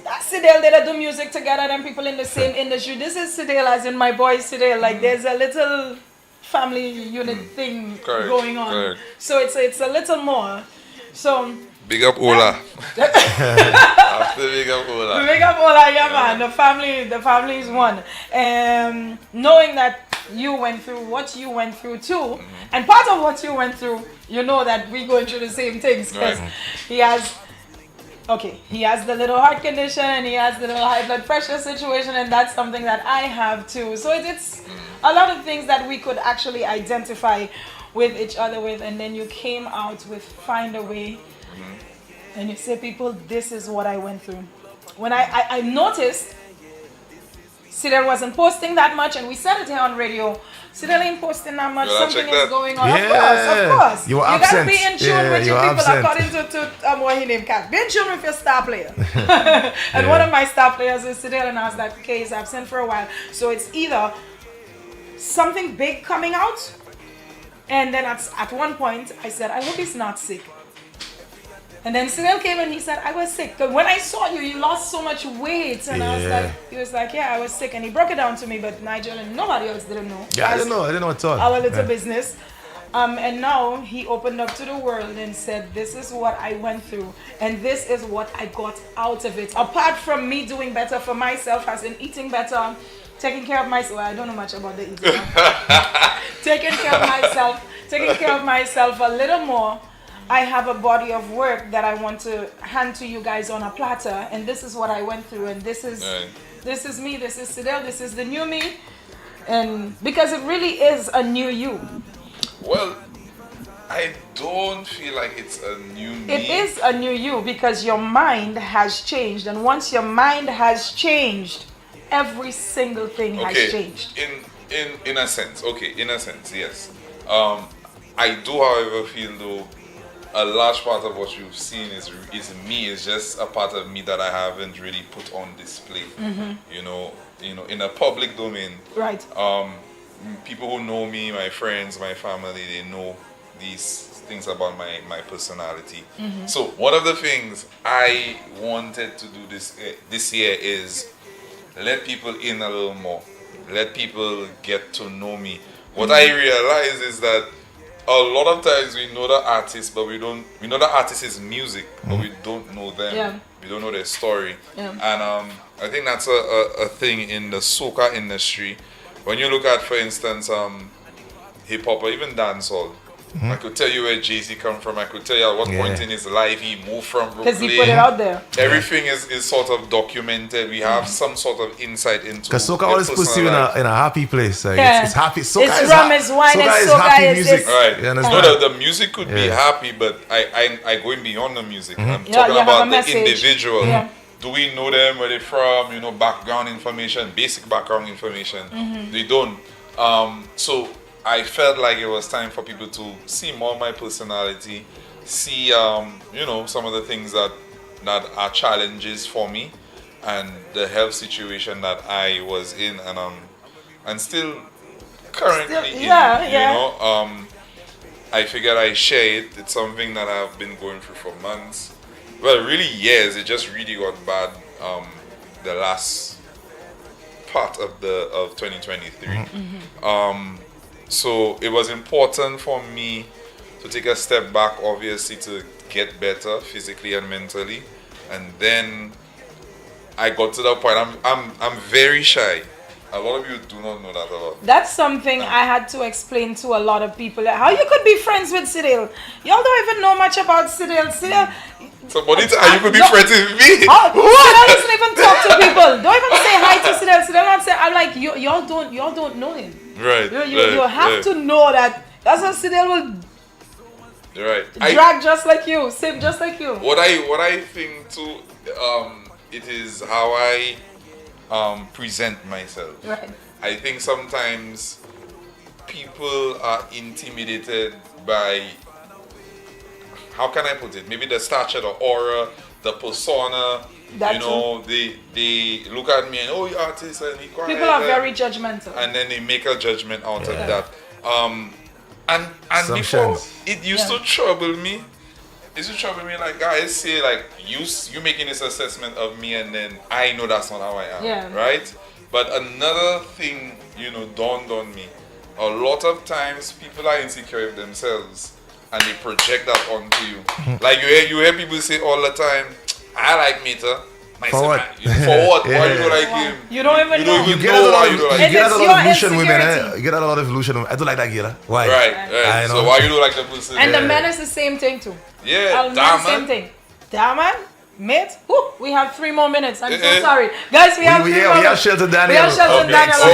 that Sidel that do music together, them people in the same industry. This is Sidel as in my boy Sidel. Like, there's a little family unit thing going on. Correct. So it's a little more. So big up Ola. After big up Ola. Big up Ola, yeah, man. The family is one. Knowing that you went through what you went through too, and part of what you went through, that we going through the same things, because he has the little heart condition and he has the little high blood pressure situation, and that's something that I have too. So it's a lot of things that we could actually identify with each other with, and then you came out with Find a Way. And you say, people, this is what I went through. When I noticed Sidel wasn't posting that much, and we said it here on radio, Sidel ain't posting that much, something is going on. Yeah. Of course. You gotta be in tune with your people, absent. according to what he named Cat. Be in tune with your star player. And one of my star players is Sidel, and I was like, okay, he's absent for a while. So it's either something big coming out, and then at one point I said, I hope he's not sick. And then Sidel came and he said, I was sick. Because when I saw you, you lost so much weight. And he was like, yeah, I was sick. And he broke it down to me, but Nigel and nobody else didn't know. Yeah, I didn't know at all. Our little business. And now he opened up to the world and said, this is what I went through. And this is what I got out of it. Apart from me doing better for myself, as in eating better, taking care of myself. Well, I don't know much about the eating. Taking care of myself a little more. I have a body of work that I want to hand to you guys on a platter, and this is what I went through, and this is me, this is Sidel, this is the new me, and because it really is a new you. Well, I don't feel like it's a new me. It is a new you because your mind has changed, and once your mind has changed, every single thing has changed. In a sense, yes. I do, however, feel though a large part of what you've seen is me. It's just a part of me that I haven't really put on display. In a public domain. Right. People who know me, my friends, my family, they know these things about my personality. So one of the things I wanted to do this year is let people in a little more. Let people get to know me. What I realize is that a lot of times we know the artist, but we know the artist's music, but we don't know them. Yeah. We don't know their story. Yeah. And I think that's a thing in the soca industry. When you look at, for instance, hip hop or even dancehall, I could tell you where Jay-Z come from. I could tell you at what point in his life he moved from Brooklyn. Because he put it out there. Everything is sort of documented. We have some sort of insight into. Because soca always puts you in a happy place. Like it's happy. Soca it's rum, it's wine, it's soca, happy it's music. Right. You No, the music could be happy, but I going beyond the music. I'm talking about the individual. do we know them, where they from, you know, background information, basic background information. They don't. So I felt like it was time for people to see more of my personality, see, you know, some of the things that are challenges for me, and the health situation that I was in, and still currently in. You know, I figured I share it. It's something that I've been going through for months. Well, really years. It just really got bad the last part of 2023. So it was important for me to take a step back, obviously, to get better physically and mentally. And then I got to that point. I'm very shy. A lot of you do not know that about. That's something I had to explain to a lot of people. How you could be friends with Cyril? Y'all don't even know much about Cyril. Cyril. Somebody you could be friends with me. Cyril doesn't even talk to people. Don't even say hi to Cyril. Cyril not say. I'm like y'all don't know him. Right. You have to know that. That's how Cyril will. Right. Drag just like you, sip just like you. What I think too, it is how I present myself. Right. I think sometimes people are intimidated by, how can I put it? Maybe the stature, the aura, the persona. You know, they look at me and you're artist and he quiet. People are very judgmental. And then they make a judgment out of that. And before, it used to trouble me. It used to trouble me, like guys say, like you making this assessment of me, and then I know that's not how I am, right? But another thing, you know, dawned on me. A lot of times, people are insecure with themselves, and they project that onto you. Like you hear people say all the time, "I like Meta." For what? For what? Why you don't like him? You don't even know. You get a lot of illusion women. You get a lot of illusion women. I don't like that girl. Why? Right. So why you don't like the person? And the men is the same thing too. Yeah, same thing. Daman, mate. We have 3 more minutes. I'm so sorry, guys. We have 3 more minutes. We have Shelton Daniel. We have Shelton Daniel.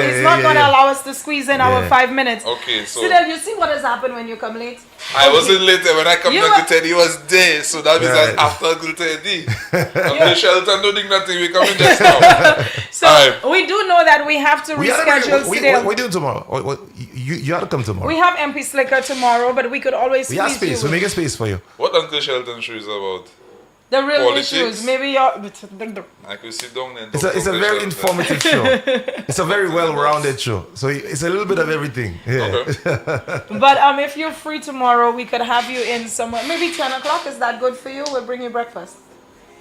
He's not going to allow us to squeeze in our 5 minutes. Okay, so Cyril, you see what has happened when you come late? I wasn't late. When I come to Uncle Teddy, he was there. So that means that after Uncle Teddy, Uncle Shelton don't think nothing. We coming just now. So we do know that we have to reschedule Cyril. What are you doing tomorrow? You have to come tomorrow. We have MP Slicker tomorrow, but we could always we have space. We make a space for you. What Uncle Shelton show is about? The real politics. Issues. Maybe you're. I could sit down and. It's a very informative show. It's a very well-rounded show. So it's a little bit of everything. Yeah. Okay. But if you're free tomorrow, we could have you in somewhere. Maybe 10 o'clock. Is that good for you? We'll bring you breakfast.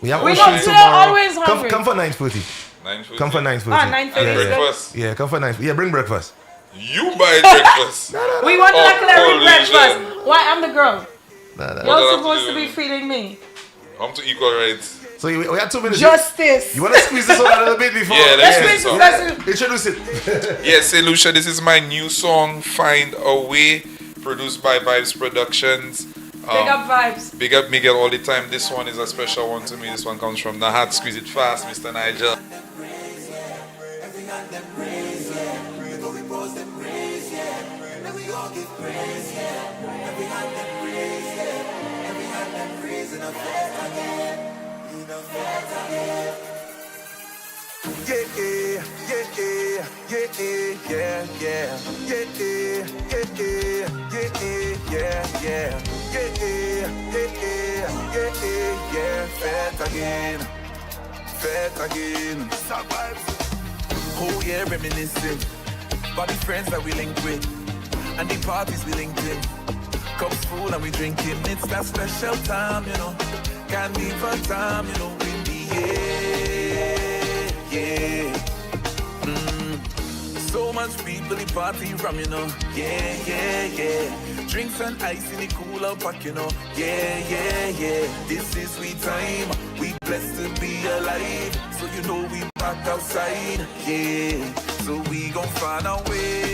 We have tomorrow. Always hungry. Come for 9:40. 9:40. Come for 9:40. 9:30. Breakfast. Yeah, come for 9:40. Yeah, bring breakfast. You buy breakfast. We want a clear breakfast. Why? I'm the girl. You're supposed to be feeding me. I'm to equal rights. So we have 2 minutes. Justice. You want to squeeze this one a little bit before? Yeah, let's introduce it. Yes, hey Lucia, this is my new song, Find a Way, produced by Vibes Productions. Big up Vibes. Big up Miguel all the time. This one is a special one to me. This one comes from Nahat. Squeeze it fast, Mr. Nigel. Fat again. Oh yeah, reminiscing about the friends that we linked with and the parties we linked in. Cups full and we drinking. It's that special time, you know. Can't leave a time, you know, in the air. Yeah. So much people in party from, you know. Yeah. Drinks and ice in the cooler pack, you know. Yeah. This is sweet time. We blessed to be alive. So you know we back outside. Yeah. So we gon' find our way.